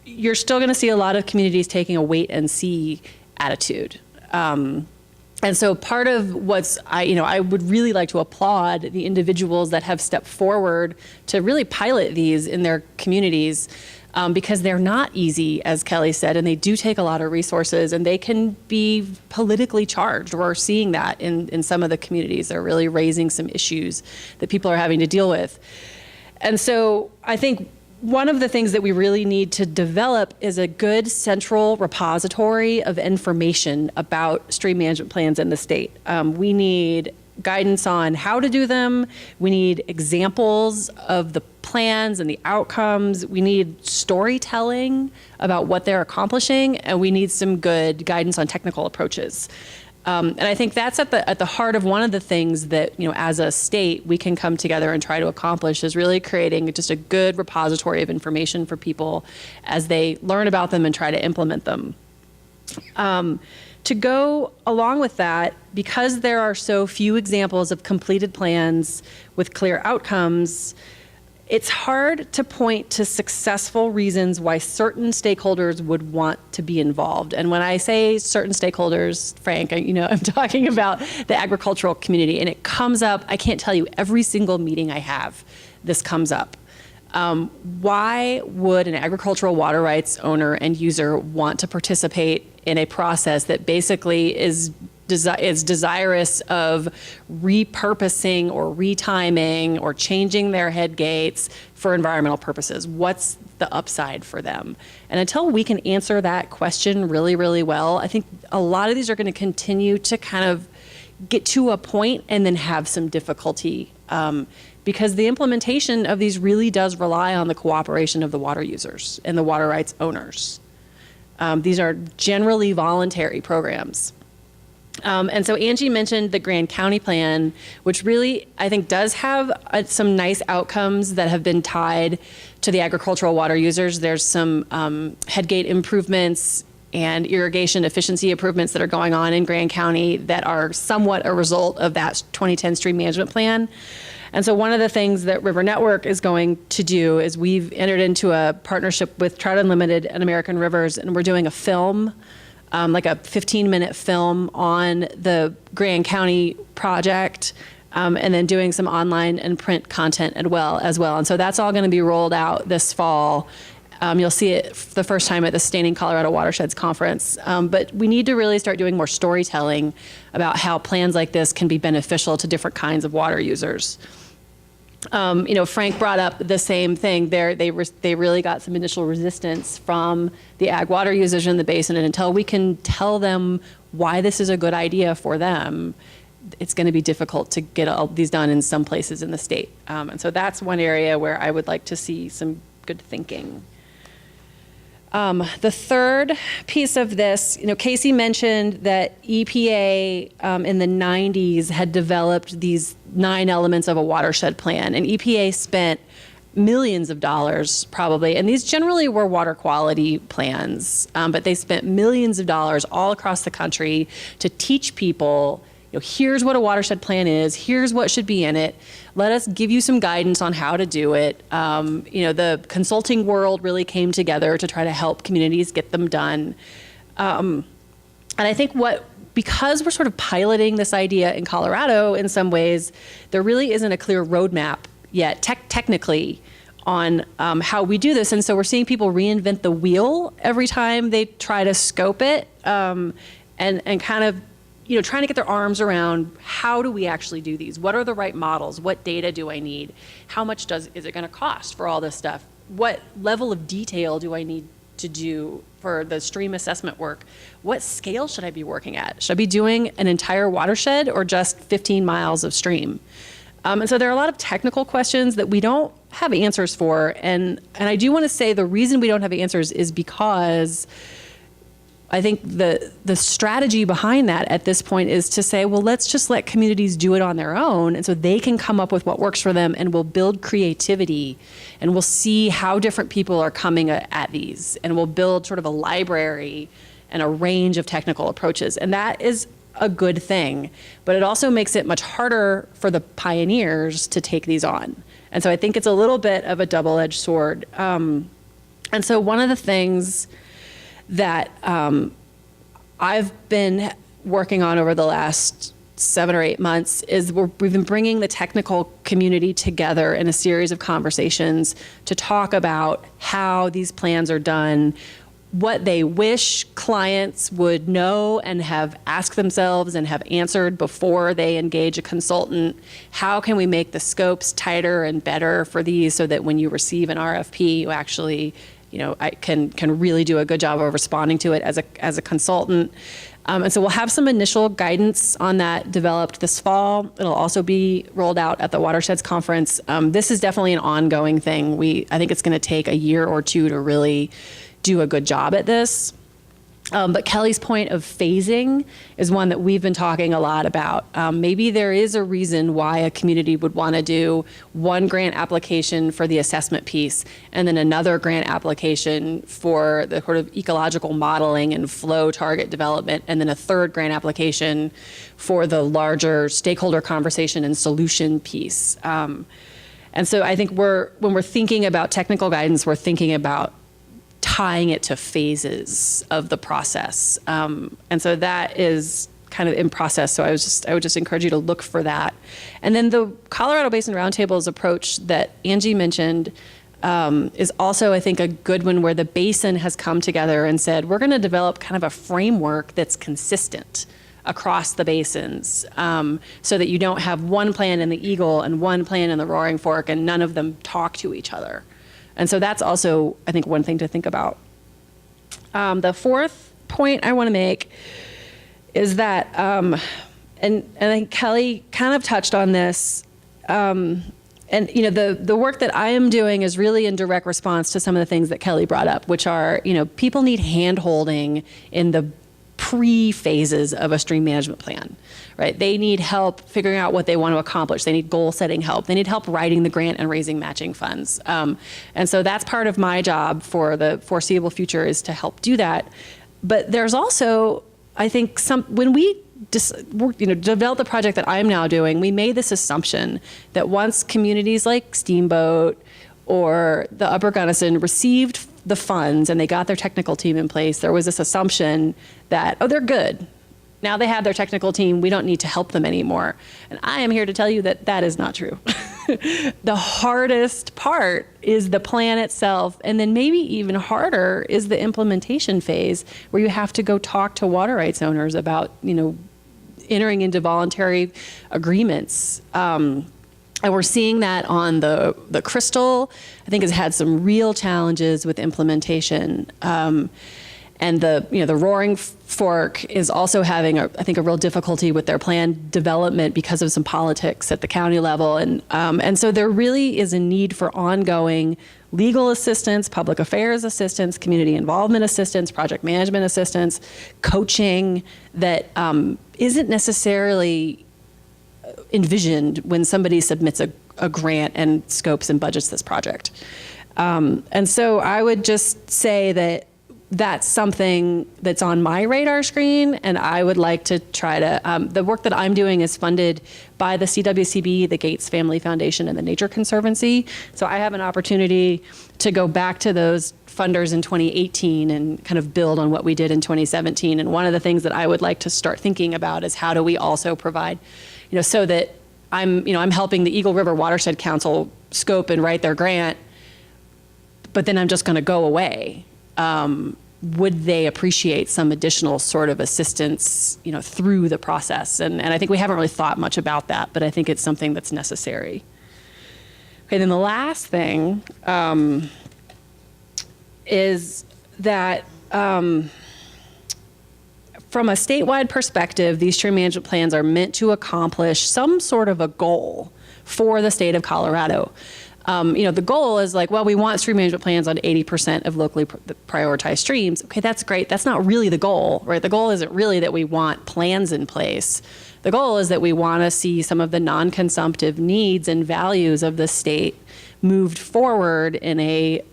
you're still going to see a lot of communities taking a wait and see attitude. And so part of I would really like to applaud the individuals that have stepped forward to really pilot these in their communities, because they're not easy, as Kelly said, and they do take a lot of resources, and they can be politically charged. We're seeing that in some of the communities. They're really raising some issues that people are having to deal with. And so I think one of the things that we really need to develop is a good central repository of information about stream management plans in the state. We need guidance on how to do them. We need examples of the plans and the outcomes. We need storytelling about what they're accomplishing, and we need some good guidance on technical approaches. And I think that's at the heart of one of the things that, as a state, we can come together and try to accomplish, is really creating just a good repository of information for people as they learn about them and try to implement them. To go along with that, because there are so few examples of completed plans with clear outcomes, it's hard to point to successful reasons why certain stakeholders would want to be involved. And when I say certain stakeholders, Frank, I'm talking about the agricultural community, and it comes up, I can't tell you, every single meeting I have, this comes up. Why would an agricultural water rights owner and user want to participate in a process that basically is desirous of repurposing or retiming or changing their head gates for environmental purposes? What's the upside for them? And until we can answer that question really, really well, I think a lot of these are going to continue to kind of get to a point and then have some difficulty, because the implementation of these really does rely on the cooperation of the water users and the water rights owners. These are generally voluntary programs. And so Angie mentioned the Grand County plan, which really, I think, does have some nice outcomes that have been tied to the agricultural water users. There's some headgate improvements and irrigation efficiency improvements that are going on in Grand County that are somewhat a result of that 2010 stream management plan. And so one of the things that River Network is going to do is we've entered into a partnership with Trout Unlimited and American Rivers, and we're doing a film, like a 15-minute film on the Grand County project, and then doing some online and print content as well. And so that's all going to be rolled out this fall. You'll see it the first time at the Sustaining Colorado Watersheds Conference. But we need to really start doing more storytelling about how plans like this can be beneficial to different kinds of water users. Frank brought up the same thing there. They really got some initial resistance from the ag water users in the basin, and until we can tell them why this is a good idea for them, it's going to be difficult to get all these done in some places in the state. And so that's one area where I would like to see some good thinking. The third piece of this, Casey mentioned that EPA in the 90s had developed these 9 elements of a watershed plan, and EPA spent millions of dollars probably, and these generally were water quality plans, but they spent millions of dollars all across the country to teach people, here's what a watershed plan is, here's what should be in it, let us give you some guidance on how to do it. The consulting world really came together to try to help communities get them done. And I think because we're sort of piloting this idea in Colorado in some ways, there really isn't a clear roadmap yet, technically, on how we do this. And so we're seeing people reinvent the wheel every time they try to scope it, and kind of trying to get their arms around, how do we actually do these? What are the right models? What data do I need? How much is it going to cost for all this stuff? What level of detail do I need to do for the stream assessment work, what scale should I be working at? Should I be doing an entire watershed or just 15 miles of stream? And so there are a lot of technical questions that we don't have answers for. And I do want to say the reason we don't have answers is because I think the strategy behind that at this point is to say, well, let's just let communities do it on their own. And so they can come up with what works for them, and we'll build creativity, and we'll see how different people are coming at these. And we'll build sort of a library and a range of technical approaches. And that is a good thing, but it also makes it much harder for the pioneers to take these on. And so I think it's a little bit of a double-edged sword. And so one of the things that I've been working on over the last 7 or 8 months is we've been bringing the technical community together in a series of conversations to talk about how these plans are done, what they wish clients would know and have asked themselves and have answered before they engage a consultant. How can we make the scopes tighter and better for these so that when you receive an RFP, you actually I can really do a good job of responding to it as a consultant. And so we'll have some initial guidance on that developed this fall. It'll also be rolled out at the Watersheds Conference. This is definitely an ongoing thing. I think it's going to take a year or two to really do a good job at this. But Kelly's point of phasing is one that we've been talking a lot about. Maybe there is a reason why a community would want to do one grant application for the assessment piece and then another grant application for the sort of ecological modeling and flow target development, and then a third grant application for the larger stakeholder conversation and solution piece. And so I think when we're thinking about technical guidance, we're thinking about tying it to phases of the process. And so that is kind of in process. So I would just encourage you to look for that. And then the Colorado Basin Roundtable's approach that Angie mentioned is also, I think, a good one where the basin has come together and said, we're going to develop kind of a framework that's consistent across the basins, so that you don't have one plan in the Eagle and one plan in the Roaring Fork and none of them talk to each other. And so that's also, I think, one thing to think about. The fourth point I want to make is that, and I think Kelly kind of touched on this, and the work that I am doing is really in direct response to some of the things that Kelly brought up, which are, people need hand-holding in the pre-phases of a stream management plan, right? They need help figuring out what they want to accomplish. They need goal-setting help. They need help writing the grant and raising matching funds. And so that's part of my job for the foreseeable future, is to help do that. But there's also, I think, when we develop the project that I'm now doing, we made this assumption that once communities like Steamboat or the Upper Gunnison received the funds and they got their technical team in place, there was this assumption that, oh, they're good. Now they have their technical team, we don't need to help them anymore. And I am here to tell you that that is not true. The hardest part is the plan itself, and then maybe even harder is the implementation phase, where you have to go talk to water rights owners about, entering into voluntary agreements. And we're seeing that on the Crystal. I think has had some real challenges with implementation. And the Roaring Fork is also having, I think, a real difficulty with their plan development because of some politics at the county level. And so there really is a need for ongoing legal assistance, public affairs assistance, community involvement assistance, project management assistance, coaching that isn't necessarily envisioned when somebody submits a grant and scopes and budgets this project. And so I would just say that that's something that's on my radar screen, and I would like to try to, the work that I'm doing is funded by the CWCB, the Gates Family Foundation, and the Nature Conservancy. So I have an opportunity to go back to those funders in 2018 and kind of build on what we did in 2017. And one of the things that I would like to start thinking about is how do we also provide, so that I'm helping the Eagle River Watershed Council scope and write their grant, but then I'm just going to go away. Would they appreciate some additional sort of assistance, through the process? And I think we haven't really thought much about that, but I think it's something that's necessary. Okay, then the last thing is that from a statewide perspective, these stream management plans are meant to accomplish some sort of a goal for the state of Colorado. The goal is like, well, we want stream management plans on 80% of locally prioritized streams. Okay, that's great. That's not really the goal, right? The goal isn't really that we want plans in place. The goal is that we want to see some of the non-consumptive needs and values of the state moved forward in a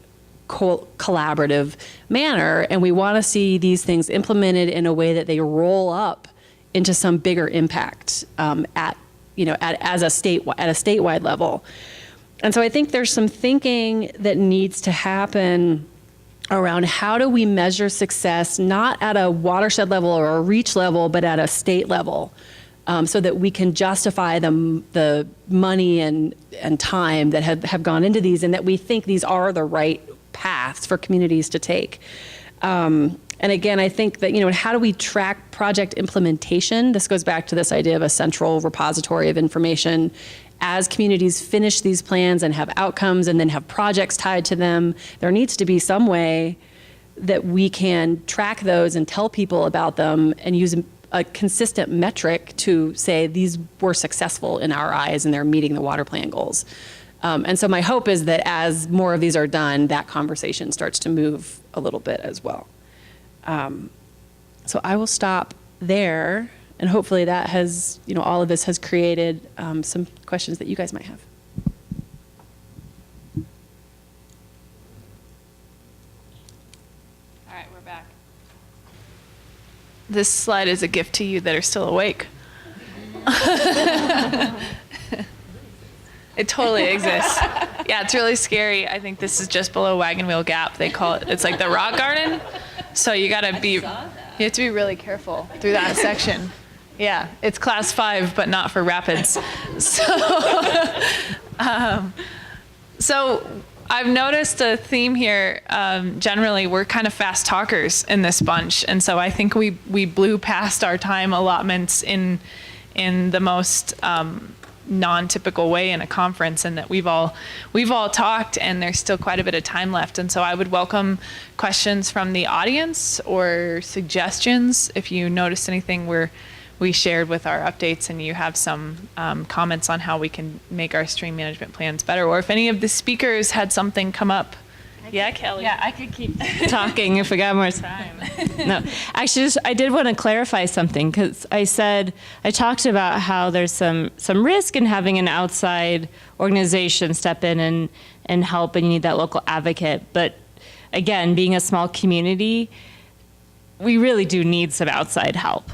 collaborative manner, and we want to see these things implemented in a way that they roll up into some bigger impact at a statewide level. And so I think there's some thinking that needs to happen around how do we measure success, not at a watershed level or a reach level, but at a state level, so that we can justify the money and time that have gone into these, and that we think these are the right paths for communities to take. And again, I think that, how do we track project implementation? This goes back to this idea of a central repository of information. As communities finish these plans and have outcomes and then have projects tied to them, there needs to be some way that we can track those and tell people about them and use a consistent metric to say these were successful in our eyes and they're meeting the water plan goals. And so my hope is that as more of these are done, that conversation starts to move a little bit as well. So I will stop there, and hopefully that has, all of this has created some questions that you guys might have. All right, we're back. This slide is a gift to you that are still awake. It totally exists. Yeah, it's really scary. I think this is just below Wagon Wheel Gap. They call it, it's like the rock garden. So you have to be really careful through that section. Yeah, it's class 5, but not for rapids. So I've noticed a theme here. Generally, we're kind of fast talkers in this bunch. And so I think we blew past our time allotments in the most non-typical way in a conference, and that we've all talked, and there's still quite a bit of time left. And so I would welcome questions from the audience or suggestions if you noticed anything we shared with our updates and you have some comments on how we can make our stream management plans better, or if any of the speakers had something come up. Yeah, Kelly. Yeah, I could keep talking if we got more time. No, actually, I did want to clarify something, because I talked about how there's some risk in having an outside organization step in and help, and you need that local advocate. But again, being a small community, we really do need some outside help.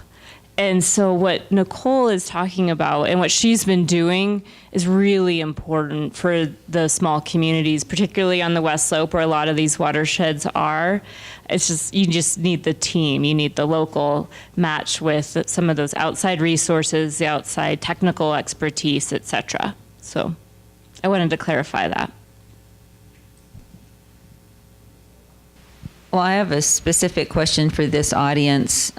And so what Nicole is talking about and what she's been doing is really important for the small communities, particularly on the West Slope where a lot of these watersheds are. It's just, you just need the team. You need the local match with some of those outside resources, the outside technical expertise, et cetera. So I wanted to clarify that. Well, I have a specific question for this audience.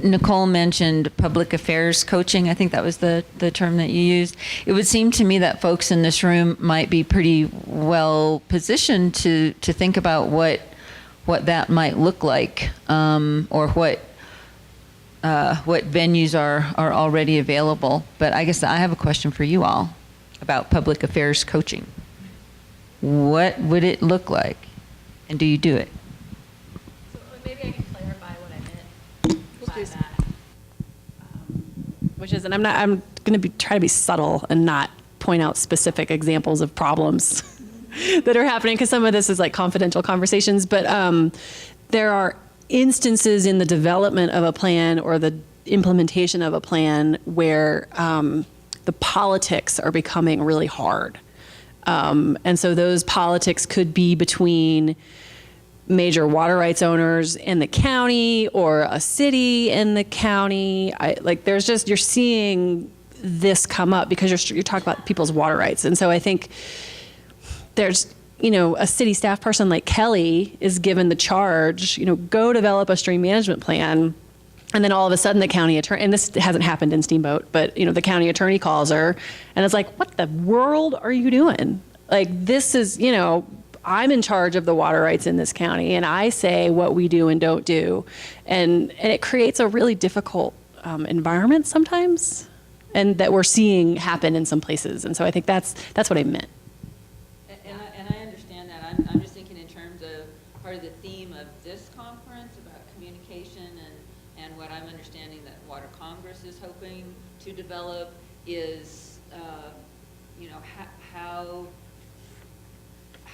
Nicole mentioned public affairs coaching. I think that was the term that you used. It would seem to me that folks in this room might be pretty well positioned to think about what that might look like, or what venues are already available. But I guess I have a question for you all about public affairs coaching. What would it look like, and do you do it? Maybe I can clarify what I meant by that. Which is, and I'm going to try to be subtle and not point out specific examples of problems that are happening, because some of this is like confidential conversations, but there are instances in the development of a plan or the implementation of a plan where the politics are becoming really hard. And so those politics could be between major water rights owners in the county or a city in the county. You're seeing this come up because you're talking about people's water rights. And so I think there's, a city staff person like Kelly is given the charge, go develop a stream management plan. And then all of a sudden the county attorney, and this hasn't happened in Steamboat, but the county attorney calls her and it's like, what the world are you doing? Like, this is, I'm in charge of the water rights in this county, and I say what we do and don't do. And it creates a really difficult environment sometimes, and that we're seeing happen in some places. And so I think that's what I meant. And I understand that. I'm just thinking in terms of part of the theme of this conference about communication and what I'm understanding that Water Congress is hoping to develop is,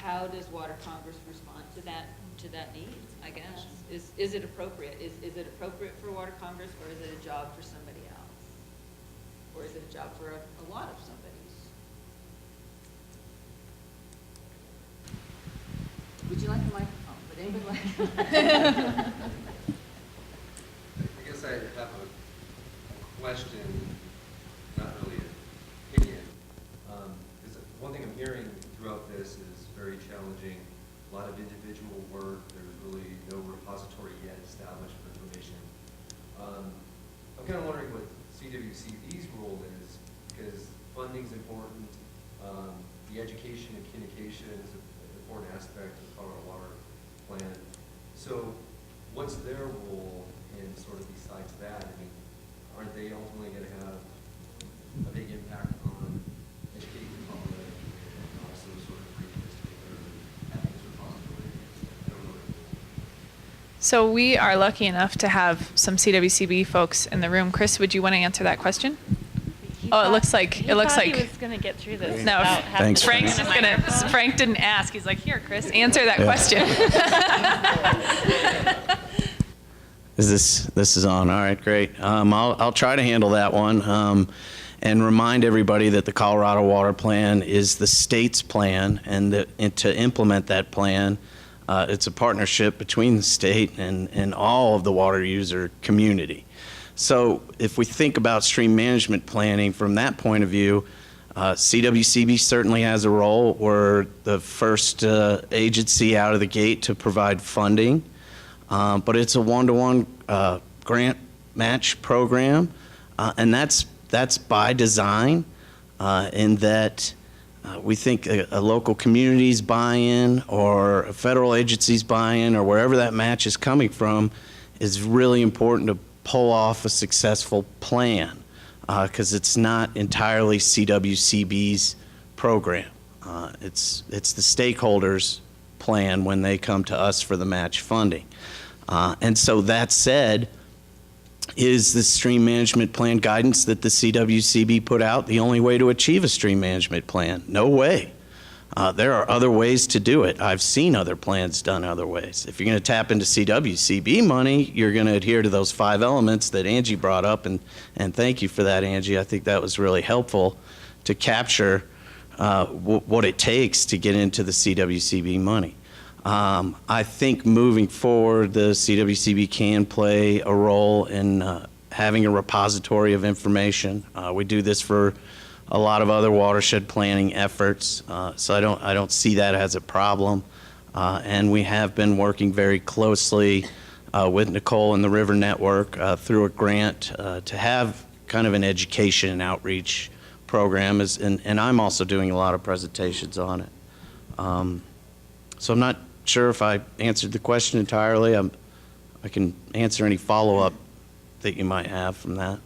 how does Water Congress respond to that need, I guess? Is it appropriate? Is it appropriate for Water Congress, or is it a job for somebody else? Or is it a job for a lot of somebody's? Would you like a microphone? Would anybody like? I guess I have a question, not really an opinion. Because one thing I'm hearing throughout this is very challenging. A lot of individual work. There's really no repository yet established for information. I'm kind of wondering what CWCB's role is, because funding's important. The education and communication is an important aspect of the Colorado Water Plan. So what's their role in sort of besides that? I mean, aren't they ultimately going to have a big impact on educating the public and also sort of bringing this together and having this repository? I don't know. So we are lucky enough to have some CWCB folks in the room. Chris, would you want to answer that question? It looks like he was going to get through this. No, without having Thanks, to Frank's bring in a microphone. Frank didn't ask. He's like, here, Chris, answer that question. This is on. All right, great. I'll try to handle that one and remind everybody that the Colorado Water Plan is the state's plan, and to implement that plan, it's a partnership between the state and all of the water user community. So if we think about stream management planning from that point of view, CWCB certainly has a role. We're the first agency out of the gate to provide funding, but it's a one-to-one grant match program, and that's by design, in that we think a local community's buy-in or a federal agency's buy-in or wherever that match is coming from is really important to pull off a successful plan, because it's not entirely CWCB's program. It's the stakeholders' plan when they come to us for the match funding. And so that said, is the stream management plan guidance that the CWCB put out the only way to achieve a stream management plan? No way. There are other ways to do it. I've seen other plans done other ways. If you're going to tap into CWCB money, you're going to adhere to those 5 elements that Angie brought up, and thank you for that, Angie. I think that was really helpful to capture what it takes to get into the CWCB money. I think moving forward, the CWCB can play a role in having a repository of information. We do this for a lot of other watershed planning efforts, so I don't see that as a problem. And we have been working very closely with Nicole and the River Network through a grant to have kind of an education and outreach program, and I'm also doing a lot of presentations on it. So I'm not sure if I answered the question entirely. I can answer any follow-up that you might have from that.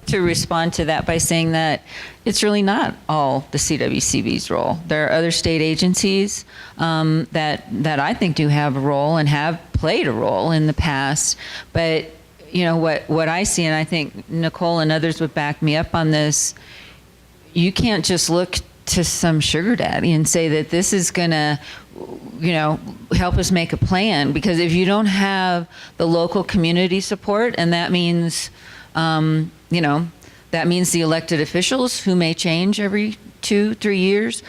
To respond to that by saying that it's really not all the CWCB's role. There are other state agencies that I think do have a role and have played a role in the past. But what I see, and I think Nicole and others would back me up on this, you can't just look to some sugar daddy and say that this is going to help us make a plan, because if you don't have the local community support, and that means that means the elected officials who may change every 2-3 years.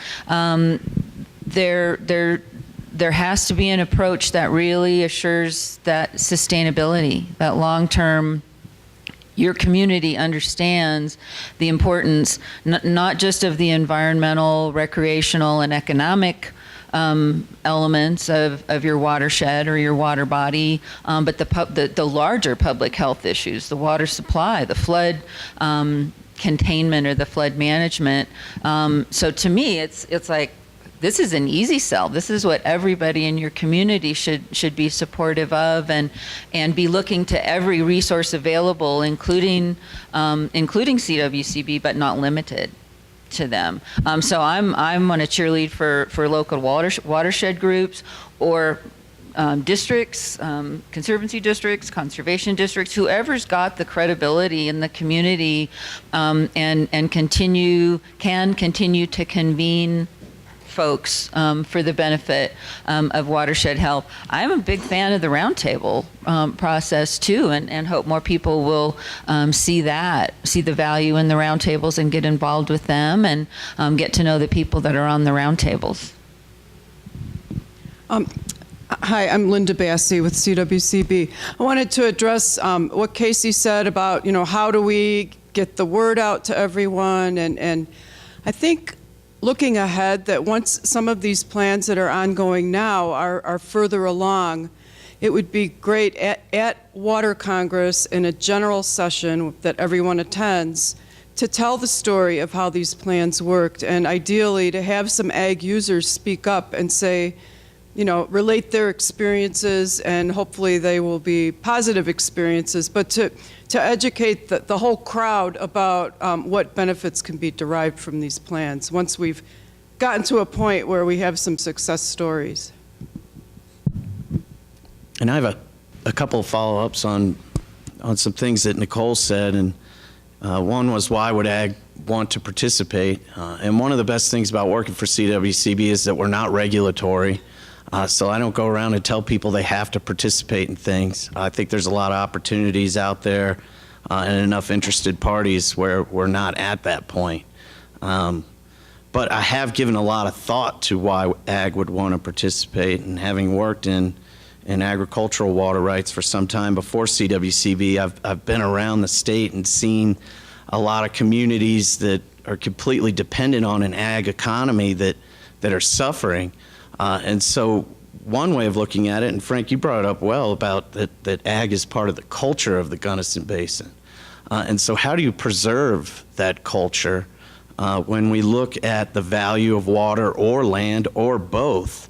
There has to be an approach that really assures that sustainability, that long-term. Your community understands the importance not just of the environmental, recreational, and economic elements of your watershed or your water body, but the larger public health issues, the water supply, the flood containment or the flood management. So to me, it's like, this is an easy sell. This is what everybody in your community should be supportive of, and be looking to every resource available, including CWCB, but not limited to them. So I'm going to cheerlead for local watershed groups, or districts, conservancy districts, conservation districts, whoever's got the credibility in the community, and can continue to convene folks for the benefit of Watershed Health. I'm a big fan of the roundtable process too, and hope more people will see the value in the roundtables and get involved with them, and get to know the people that are on the roundtables. Hi, I'm Linda Bassey with CWCB. I wanted to address what Casey said about, how do we get the word out to everyone, and I think looking ahead, that once some of these plans that are ongoing now are further along, it would be great at Water Congress in a general session that everyone attends to tell the story of how these plans worked, and ideally to have some ag users speak up and say, relate their experiences, and hopefully they will be positive experiences, but to educate the whole crowd about what benefits can be derived from these plans once we've gotten to a point where we have some success stories. And I have a couple of follow-ups on some things that Nicole said, and one was, why would ag want to participate? And one of the best things about working for CWCB is that we're not regulatory. So I don't go around and tell people they have to participate in things. I think there's a lot of opportunities out there and enough interested parties where we're not at that point. But I have given a lot of thought to why ag would want to participate, and having worked in agricultural water rights for some time before CWCB, I've been around the state and seen a lot of communities that are completely dependent on an ag economy that are suffering. And so one way of looking at it, and Frank, you brought it up well, about that ag is part of the culture of the Gunnison Basin. And so how do you preserve that culture when we look at the value of water or land or both,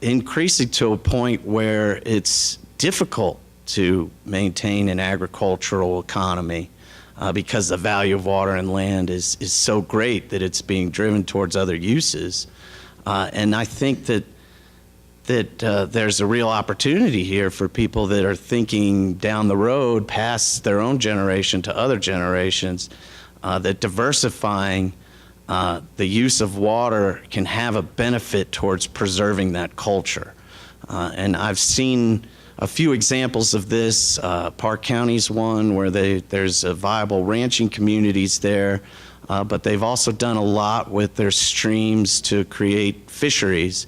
increasing to a point where it's difficult to maintain an agricultural economy because the value of water and land is so great that it's being driven towards other uses. And I think that there's a real opportunity here for people that are thinking down the road past their own generation to other generations, that diversifying the use of water can have a benefit towards preserving that culture. And I've seen a few examples of this. Park County's one where there's viable ranching communities there. But they've also done a lot with their streams to create fisheries,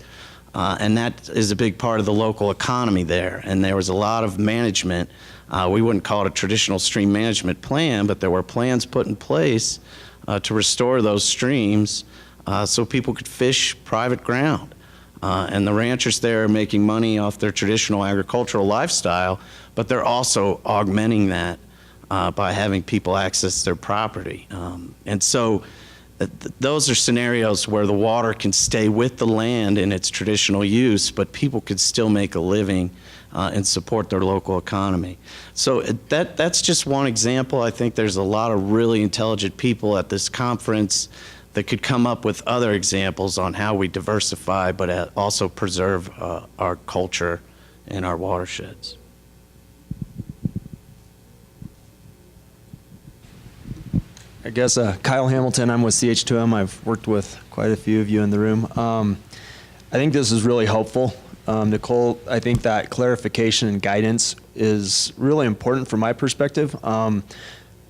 and that is a big part of the local economy there. And there was a lot of management. We wouldn't call it a traditional stream management plan, but there were plans put in place to restore those streams so people could fish private ground. And the ranchers there are making money off their traditional agricultural lifestyle, but they're also augmenting that by having people access their property. And so those are scenarios where the water can stay with the land in its traditional use, but people could still make a living and support their local economy. So that's just one example. I think there's a lot of really intelligent people at this conference that could come up with other examples on how we diversify, but also preserve our culture and our watersheds. I guess Kyle Hamilton, I'm with CH2M. I've worked with quite a few of you in the room. I think this is really helpful. Nicole, I think that clarification and guidance is really important from my perspective.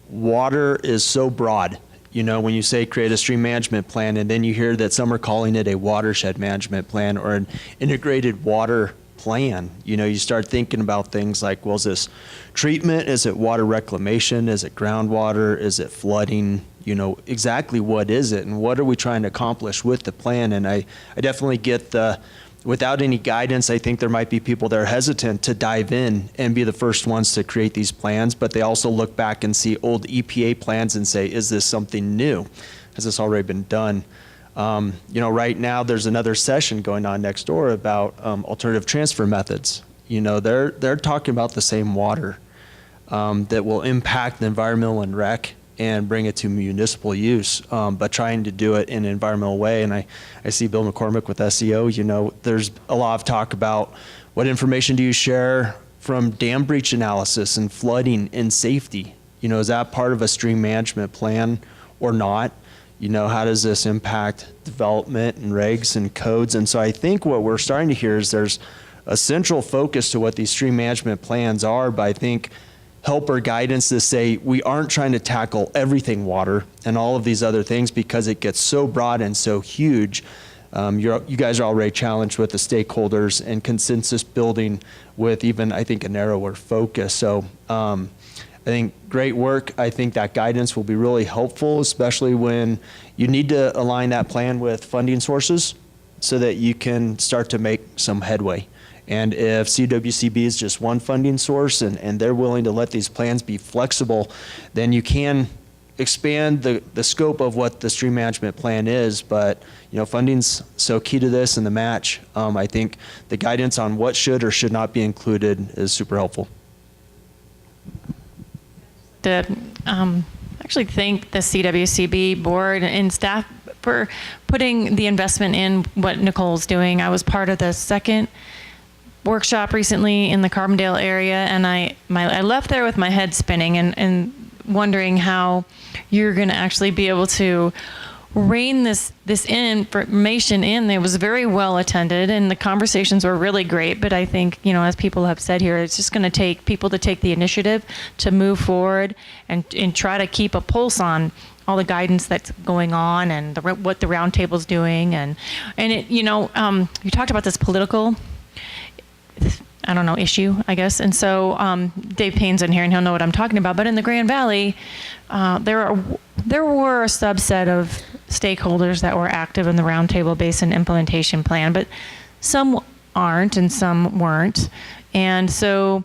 Water is so broad. When you say create a stream management plan, and then you hear that some are calling it a watershed management plan or an integrated water plan, you start thinking about things like, well, is this treatment? Is it water reclamation? Is it groundwater? Is it flooding? Exactly what is it, and what are we trying to accomplish with the plan? And I definitely get the without any guidance, I think there might be people that are hesitant to dive in and be the first ones to create these plans, but they also look back and see old EPA plans and say, is this something new? Has this already been done? Right now there's another session going on next door about alternative transfer methods. They're talking about the same water that will impact the environmental and rec and bring it to municipal use, but trying to do it in an environmental way. And I see Bill McCormick with SEO, there's a lot of talk about what information do you share from dam breach analysis and flooding and safety? Is that part of a stream management plan or not? How does this impact development and regs and codes? And so I think what we're starting to hear is there's a central focus to what these stream management plans are, but I think help or guidance to say we aren't trying to tackle everything water and all of these other things because it gets so broad and so huge. You guys are already challenged with the stakeholders and consensus building with even, I think, a narrower focus. So I think great work. I think that guidance will be really helpful, especially when you need to align that plan with funding sources so that you can start to make some headway. And if CWCB is just one funding source and they're willing to let these plans be flexible, then you can expand the scope of what the stream management plan is. But funding's so key to this and the match. I think the guidance on what should or should not be included is super helpful. To actually thank the CWCB board and staff for putting the investment in what Nicole's doing. I was part of the second workshop recently in the Carbondale area, and I left there with my head spinning and wondering how you're going to actually be able to rein this information in. It was very well attended, and the conversations were really great. But I think, as people have said here, it's just going to take people to take the initiative to move forward and try to keep a pulse on all the guidance that's going on and what the roundtable's doing. And it, you talked about this political issue, I guess. And so Dave Payne's in here and he'll know what I'm talking about. But in the Grand Valley, there were a subset of stakeholders that were active in the Roundtable Basin Implementation Plan, but some aren't and some weren't. And so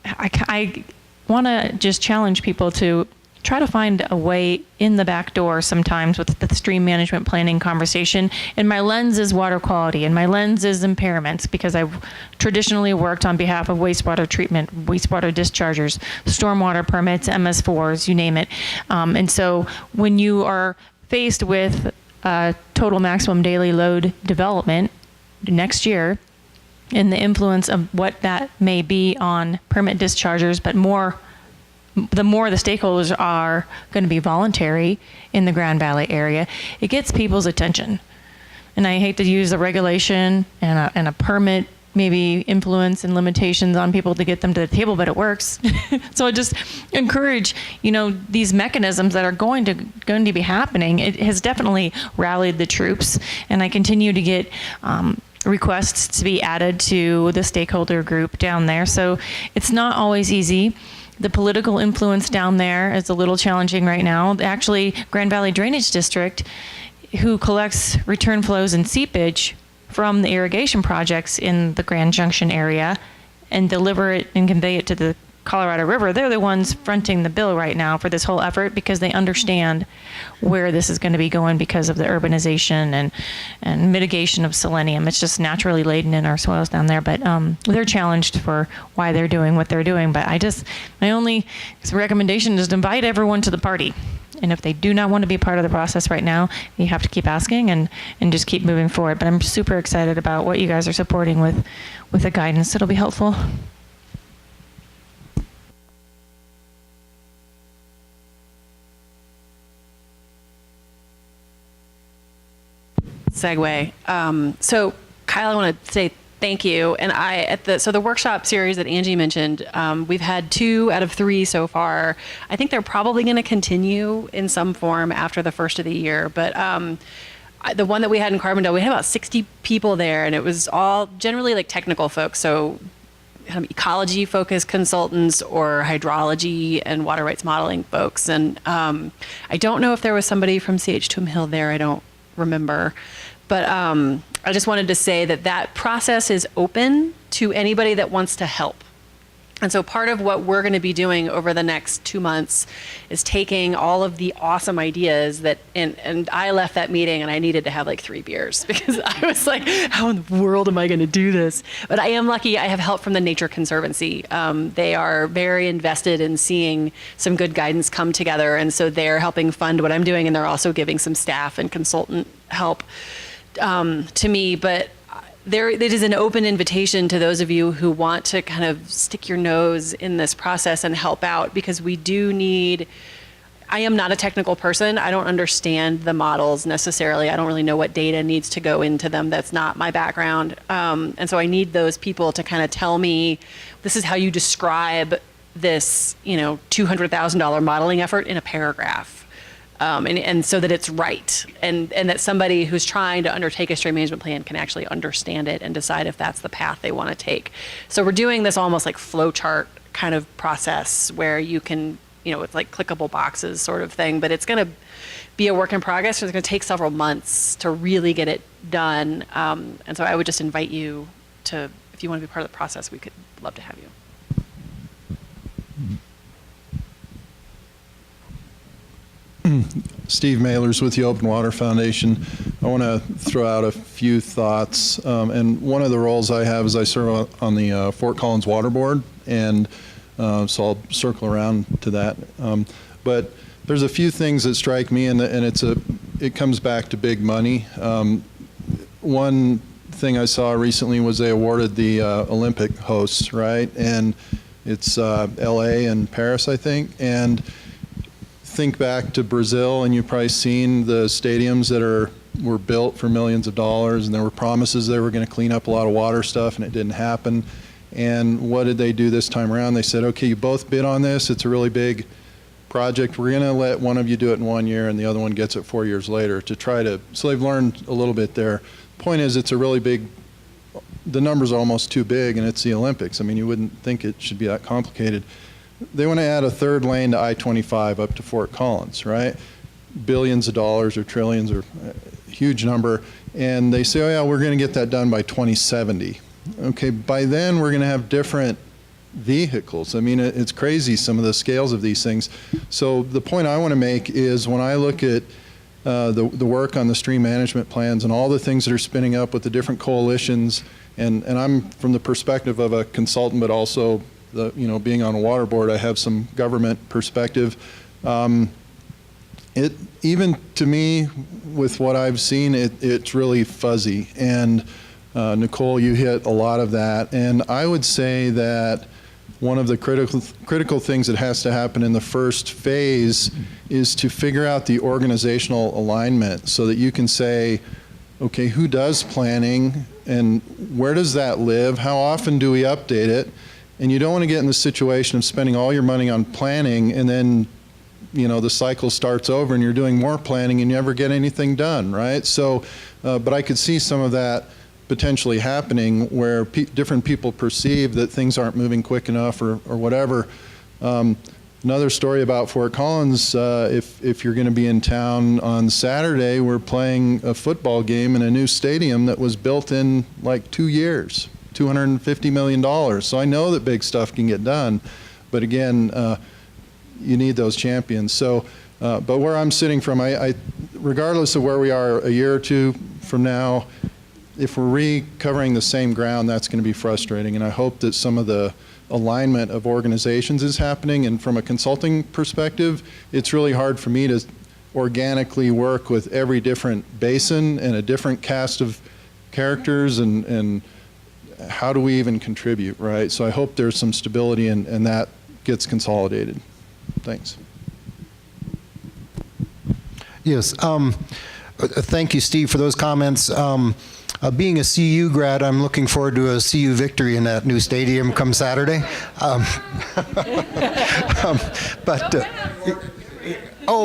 I want to just challenge people to try to find a way in the back door sometimes with the stream management planning conversation. And my lens is water quality and my lens is impairments, because I've traditionally worked on behalf of wastewater treatment, wastewater dischargers, stormwater permits, MS4s, you name it. And so when you are faced with total maximum daily load development next year, and the influence of what that may be on permit dischargers, but the more the stakeholders are going to be voluntary in the Grand Valley area, it gets people's attention. And I hate to use a regulation and a permit maybe influence and limitations on people to get them to the table, but it works. So I just encourage, these mechanisms that are going to be happening. It has definitely rallied the troops, and I continue to get requests to be added to the stakeholder group down there. So it's not always easy. The political influence down there is a little challenging right now. Actually, Grand Valley Drainage District, who collects return flows and seepage from the irrigation projects in the Grand Junction area and deliver it and convey it to the Colorado River, they're the ones fronting the bill right now for this whole effort, because they understand where this is going to be going because of the urbanization and mitigation of selenium. It's just naturally laden in our soils down there, but they're challenged for why they're doing what they're doing. But my only recommendation is to invite everyone to the party. And if they do not want to be part of the process right now, you have to keep asking and just keep moving forward. But I'm super excited about what you guys are supporting with the guidance. It'll be helpful. Segue. So Kyle, I want to say thank you. And so the workshop series that Angie mentioned, we've had 2 out of 3 so far. I think they're probably going to continue in some form after the first of the year. But the one that we had in Carbondale, we had about 60 people there, and it was all generally like technical folks. So ecology focused consultants or hydrology and water rights modeling folks. And I don't know if there was somebody from CH2M Hill there. I don't remember. But I just wanted to say that that process is open to anybody that wants to help. And so part of what we're going to be doing over the next 2 months is taking all of the awesome ideas that, and I left that meeting and I needed to have like 3 beers because I was like, how in the world am I going to do this? But I am lucky I have help from the Nature Conservancy. They are very invested in seeing some good guidance come together. And so they're helping fund what I'm doing, and they're also giving some staff and consultant help to me. But it is an open invitation to those of you who want to kind of stick your nose in this process and help out, because we do need, I am not a technical person. I don't understand the models necessarily. I don't really know what data needs to go into them. That's not my background. And so I need those people to kind of tell me, this is how you describe this, $200,000 modeling effort in a paragraph. And so that it's right, and that somebody who's trying to undertake a stream management plan can actually understand it and decide if that's the path they want to take. So we're doing this almost like flow chart kind of process where you can, it's like clickable boxes sort of thing, but it's going to be a work in progress. So it's going to take several months to really get it done. And so I would just invite you to, if you want to be part of the process, we could love to have you. Steve Mahlers with the Open Water Foundation. I want to throw out a few thoughts. And one of the roles I have is I serve on the Fort Collins Water Board, and so I'll circle around to that. But there's a few things that strike me, and it comes back to big money. One thing I saw recently was they awarded the Olympic hosts, right? And it's LA and Paris, I think. And think back to Brazil, and you've probably seen the stadiums that were built for millions of dollars, and there were promises they were going to clean up a lot of water stuff, and it didn't happen. And what did they do this time around? They said, okay, you both bid on this. It's a really big project. We're going to let one of you do it in 1 year, and the other one gets it 4 years later to try to, so they've learned a little bit there. Point is, it's a really big, the numbers are almost too big, and it's the Olympics. I mean, you wouldn't think it should be that complicated. They want to add a 3rd lane to I-25 up to Fort Collins, right? Billions of dollars or trillions or a huge number. And they say, oh yeah, we're going to get that done by 2070. Okay, by then we're going to have different vehicles. I mean, it's crazy, some of the scales of these things. So the point I want to make is when I look at the work on the stream management plans and all the things that are spinning up with the different coalitions, and I'm from the perspective of a consultant, but also being on a water board, I have some government perspective. Even to me, with what I've seen, it's really fuzzy. And Nicole, you hit a lot of that. And I would say that one of the critical things that has to happen in the first phase is to figure out the organizational alignment so that you can say, okay, who does planning and where does that live? How often do we update it? And you don't want to get in the situation of spending all your money on planning and then, the cycle starts over and you're doing more planning and you never get anything done, right? So, but I could see some of that potentially happening where different people perceive that things aren't moving quick enough or whatever. Another story about Fort Collins, if you're going to be in town on Saturday, we're playing a football game in a new stadium that was built in like 2 years. $250 million. So I know that big stuff can get done, but again, you need those champions. So, but where I'm sitting from, regardless of where we are a year or two from now, if we're recovering the same ground, that's going to be frustrating. And I hope that some of the alignment of organizations is happening. And from a consulting perspective, it's really hard for me to organically work with every different basin and a different cast of characters and how do we even contribute, right? So I hope there's some stability and that gets consolidated. Thanks. Yes. Thank you, Steve, for those comments. Being a CU grad, I'm looking forward to a CU victory in that new stadium come Saturday. Oh,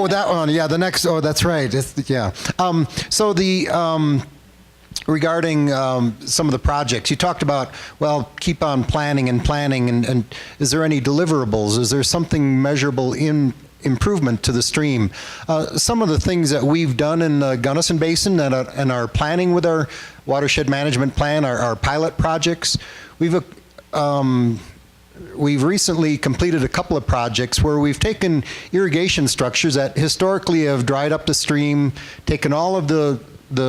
that one. Yeah, the next. Oh, that's right. Yeah. So the regarding some of the projects. You talked about, well, keep on planning and planning, and is there any deliverables? Is there something measurable in improvement to the stream. Some of the things that we've done in the Gunnison Basin and our planning with our watershed management plan, our pilot projects, we've recently completed a couple of projects where we've taken irrigation structures that historically have dried up the stream, taken all of the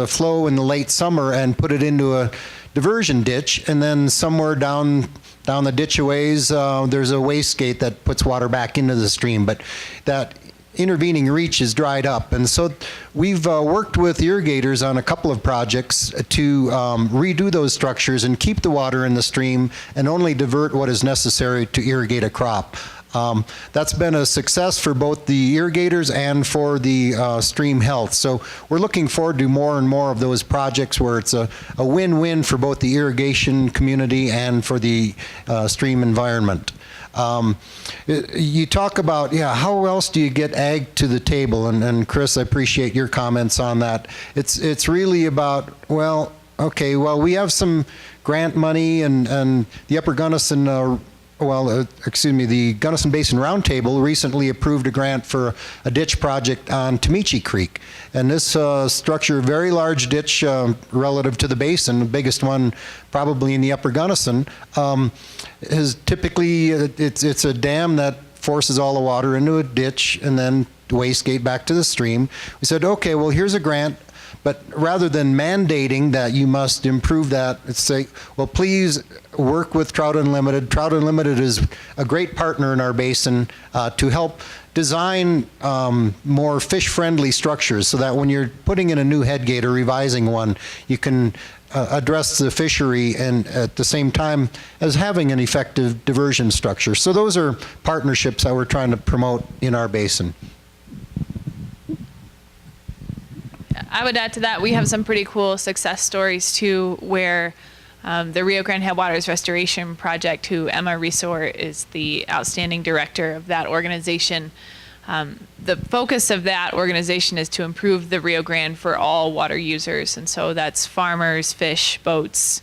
flow in the late summer and put it into a diversion ditch, and then somewhere down the ditch a ways, there's a waste gate that puts water back into the stream, but that intervening reach is dried up. And so we've worked with irrigators on a couple of projects to redo those structures and keep the water in the stream and only divert what is necessary to irrigate a crop. That's been a success for both the irrigators and for the stream health. So we're looking forward to more and more of those projects where it's a win-win for both the irrigation community and for the stream environment. You talk about, how else do you get ag to the table? And Chris, I appreciate your comments on that. It's really about, we have some grant money and the Upper Gunnison the Gunnison Basin Roundtable recently approved a grant for a ditch project on Tamichi Creek. And this structure, a very large ditch relative to the basin, the biggest one probably in the Upper Gunnison, is typically, it's a dam that forces all the water into a ditch and then wastegate back to the stream. We said, okay, well, here's a grant. But rather than mandating that you must improve that, let's say, well, please work with Trout Unlimited. Trout Unlimited is a great partner in our basin to help design more fish-friendly structures so that when you're putting in a new head gate or revising one, you can address the fishery and at the same time as having an effective diversion structure. So those are partnerships that we're trying to promote in our basin. I would add to that, we have some pretty cool success stories too, where the Rio Grande Headwaters Restoration Project, who Emma Resort is the outstanding director of that organization. The focus of that organization is to improve the Rio Grande for all water users. And so that's farmers, fish, boats,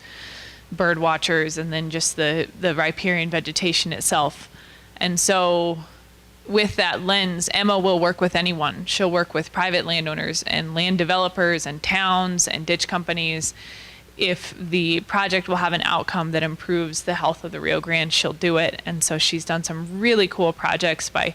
bird watchers, and then just the riparian vegetation itself. And so with that lens, Emma will work with anyone. She'll work with private landowners and land developers and towns and ditch companies. If the project will have an outcome that improves the health of the Rio Grande, she'll do it. And so she's done some really cool projects by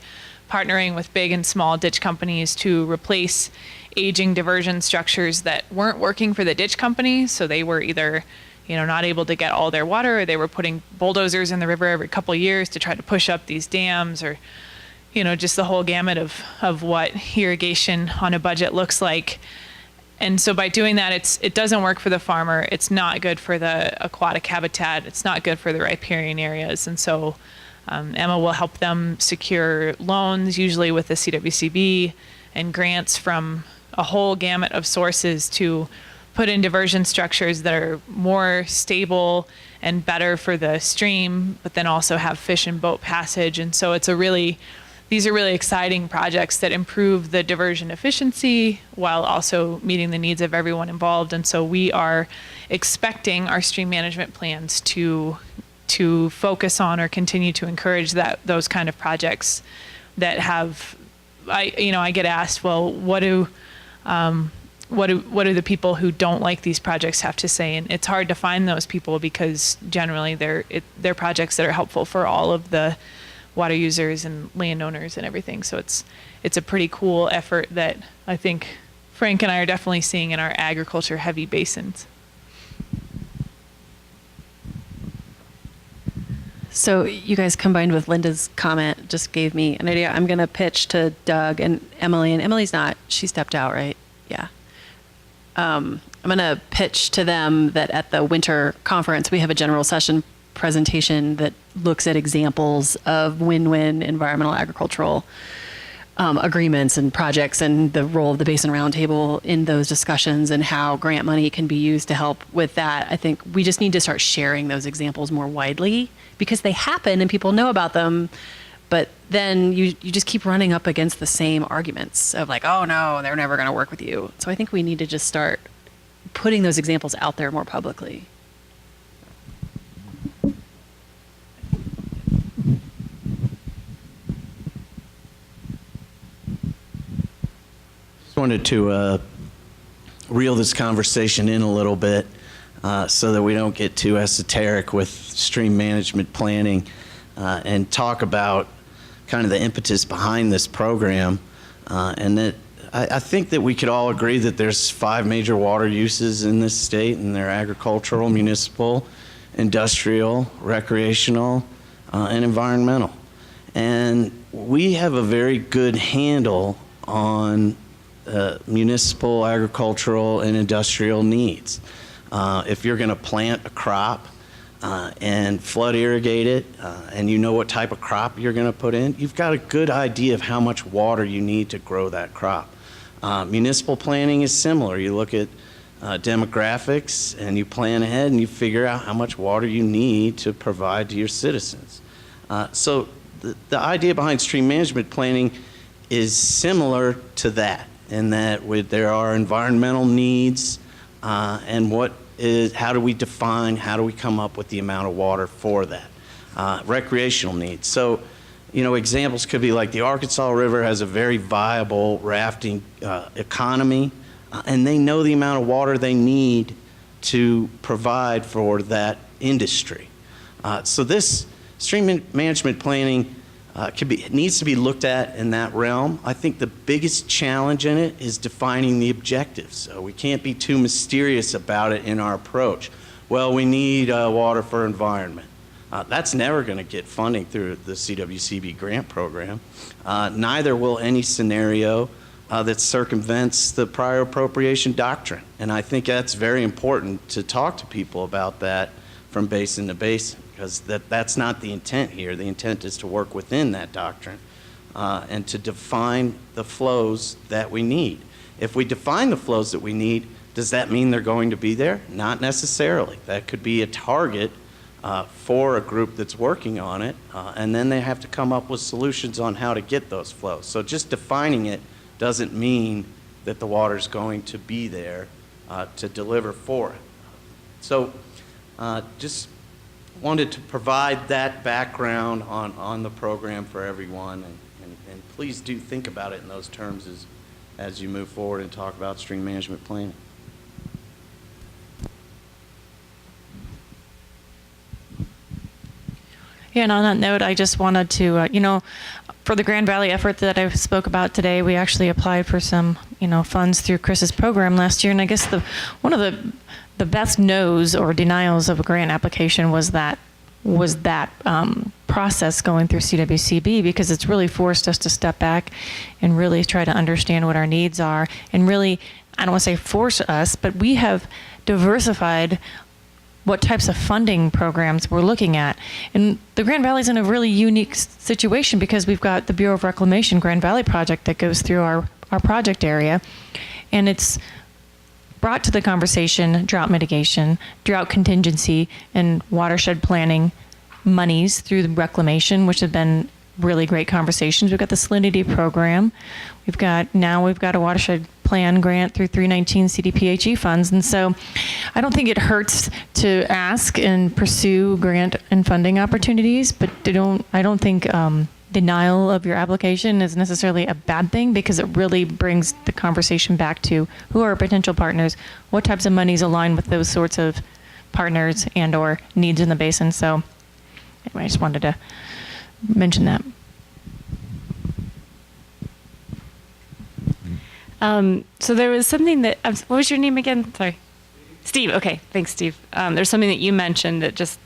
partnering with big and small ditch companies to replace aging diversion structures that weren't working for the ditch company. So they were either not able to get all their water, or they were putting bulldozers in the river every couple of years to try to push up these dams, or just the whole gamut of what irrigation on a budget looks like. And so by doing that, it doesn't work for the farmer. It's not good for the aquatic habitat. It's not good for the riparian areas. And so Emma will help them secure loans, usually with the CWCB, and grants from a whole gamut of sources to put in diversion structures that are more stable and better for the stream, but then also have fish and boat passage. And so these are really exciting projects that improve the diversion efficiency while also meeting the needs of everyone involved. And so we are expecting our stream management plans to focus on or continue to encourage those kind of projects that have, I get asked, well, what do the people who don't like these projects have to say? And it's hard to find those people because generally they're projects that are helpful for all of the water users and landowners and everything. So it's a pretty cool effort that I think Frank and I are definitely seeing in our agriculture heavy basins. So you guys combined with Linda's comment just gave me an idea. I'm going to pitch to Doug and Emily, and Emily's she stepped out, right? Yeah. I'm going to pitch to them that at the winter conference, we have a general session presentation that looks at examples of win-win environmental agricultural agreements and projects, and the role of the Basin Roundtable in those discussions and how grant money can be used to help with that. I think we just need to start sharing those examples more widely because they happen and people know about them, but then you just keep running up against the same arguments of like, oh no, they're never going to work with you. So I think we need to just start putting those examples out there more publicly. wanted to reel this conversation in a little bit so that we don't get too esoteric with stream management planning and talk about kind of the impetus behind this program. And that I think that we could all agree that there's 5 major water uses in this state, and they're agricultural, municipal, industrial, recreational, and environmental. And we have a very good handle on municipal, agricultural, and industrial needs. If you're going to plant a crop and flood irrigate it, and you know what type of crop you're going to put in, you've got a good idea of how much water you need to grow that crop. Municipal planning is similar. You look at demographics and you plan ahead and you figure out how much water you need to provide to your citizens. So the idea behind stream management planning is similar to that, in that there are environmental needs and how do we define, how do we come up with the amount of water for that? Recreational needs. So, examples could be like the Arkansas River has a very viable rafting economy, and they know the amount of water they need to provide for that industry. So this stream management planning needs to be looked at in that realm. I think the biggest challenge in it is defining the objectives. So we can't be too mysterious about it in our approach. Well, we need water for environment. That's never going to get funding through the CWCB grant program. Neither will any scenario that circumvents the prior appropriation doctrine. And I think that's very important to talk to people about that from basin to basin, because that's not the intent here. The intent is to work within that doctrine and to define the flows that we need. If we define the flows that we need, does that mean they're going to be there? Not necessarily. That could be a target for a group that's working on it, and then they have to come up with solutions on how to get those flows. So just defining it doesn't mean that the water's going to be there to deliver for it. So just wanted to provide that background on the program for everyone, and please do think about it in those terms as you move forward and talk about stream management planning. Yeah, and on that note, I just wanted to, for the Grand Valley effort that I spoke about today, we actually applied for some, funds through Chris's program last year. And I guess one of the best no's or denials of a grant application was that process going through CWCB, because it's really forced us to step back and really try to understand what our needs are, and really, I don't want to say force us, but we have diversified what types of funding programs we're looking at. And the Grand Valley's in a really unique situation because we've got the Bureau of Reclamation Grand Valley project that goes through our project area, and it's brought to the conversation drought mitigation, drought contingency, and watershed planning monies through the reclamation, which have been really great conversations. We've got the salinity program. We've got a watershed plan grant through 319 CDPHE funds. And so I don't think it hurts to ask and pursue grant and funding opportunities, but I don't think denial of your application is necessarily a bad thing, because it really brings the conversation back to who are our potential partners, what types of monies align with those sorts of partners and or needs in the basin. So anyway, I just wanted to mention that. So there was something that, what was your name again? Sorry. Steve. Okay. Thanks, Steve. There's something that you mentioned that just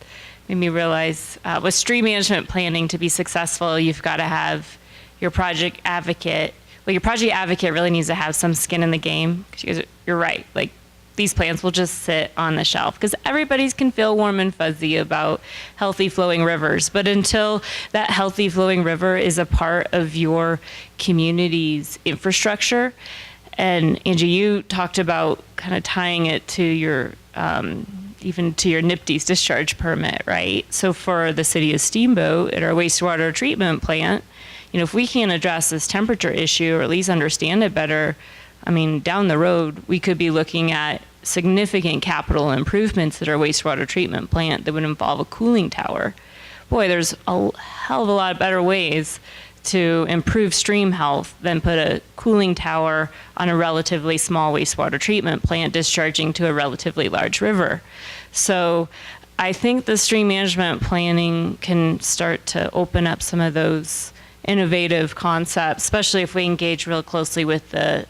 made me realize with stream management planning, to be successful, you've got to have your project advocate. Well, your project advocate really needs to have some skin in the game. Because you're right. Like, these plans will just sit on the shelf because everybody can feel warm and fuzzy about healthy flowing rivers. But until that healthy flowing river is a part of your community's infrastructure, and Angie, you talked about kind of tying it to your, even to your NIPD's discharge permit, right? So for the city of Steamboat at our wastewater treatment plant, if we can't address this temperature issue or at least understand it better, I mean, down the road, we could be looking at significant capital improvements at our wastewater treatment plant that would involve a cooling tower. Boy, there's a hell of a lot better ways to improve stream health than put a cooling tower on a relatively small wastewater treatment plant discharging to a relatively large river. So I think the stream management planning can start to open up some of those innovative concepts, especially if we engage real closely with the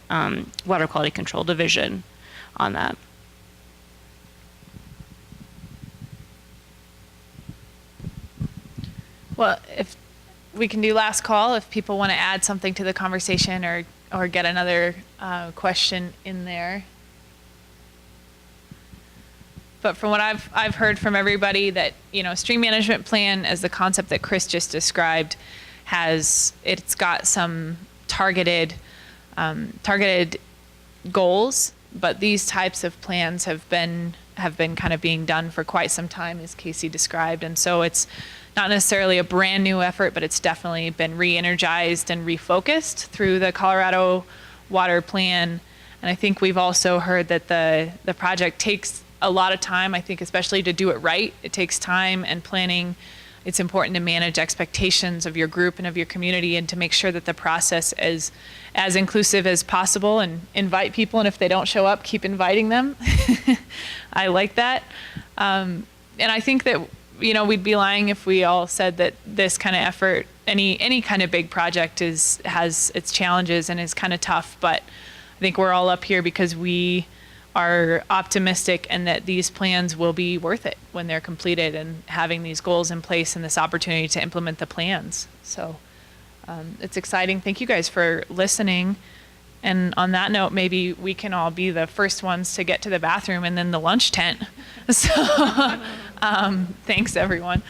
Water Quality Control Division on that. Well, if we can do last call, if people want to add something to the conversation or get another question in there. But from what I've heard from everybody, that, you know, stream management plan, as the concept that Chris just described, it's got some targeted goals, but these types of plans have been kind of being done for quite some time, as Casey described, and so it's not necessarily a brand new effort, but it's definitely been re-energized and refocused through the Colorado Water Plan. And I think we've also heard that the project takes a lot of time, I think, especially to do it right. It takes time and planning. It's important to manage expectations of your group and of your community, and to make sure that the process is as inclusive as possible, and invite people, and if they don't show up, keep inviting them. I like that. And I think that, you know, we'd be lying if we all said that this kind of effort, any kind of big project, has its challenges and is kind of tough. But I think we're all up here because we are optimistic, and that these plans will be worth it when they're completed, and having these goals in place and this opportunity to implement the plans. So it's exciting. Thank you guys for listening. And on that note, maybe we can all be the first ones to get to the bathroom and then the lunch tent. So thanks, everyone.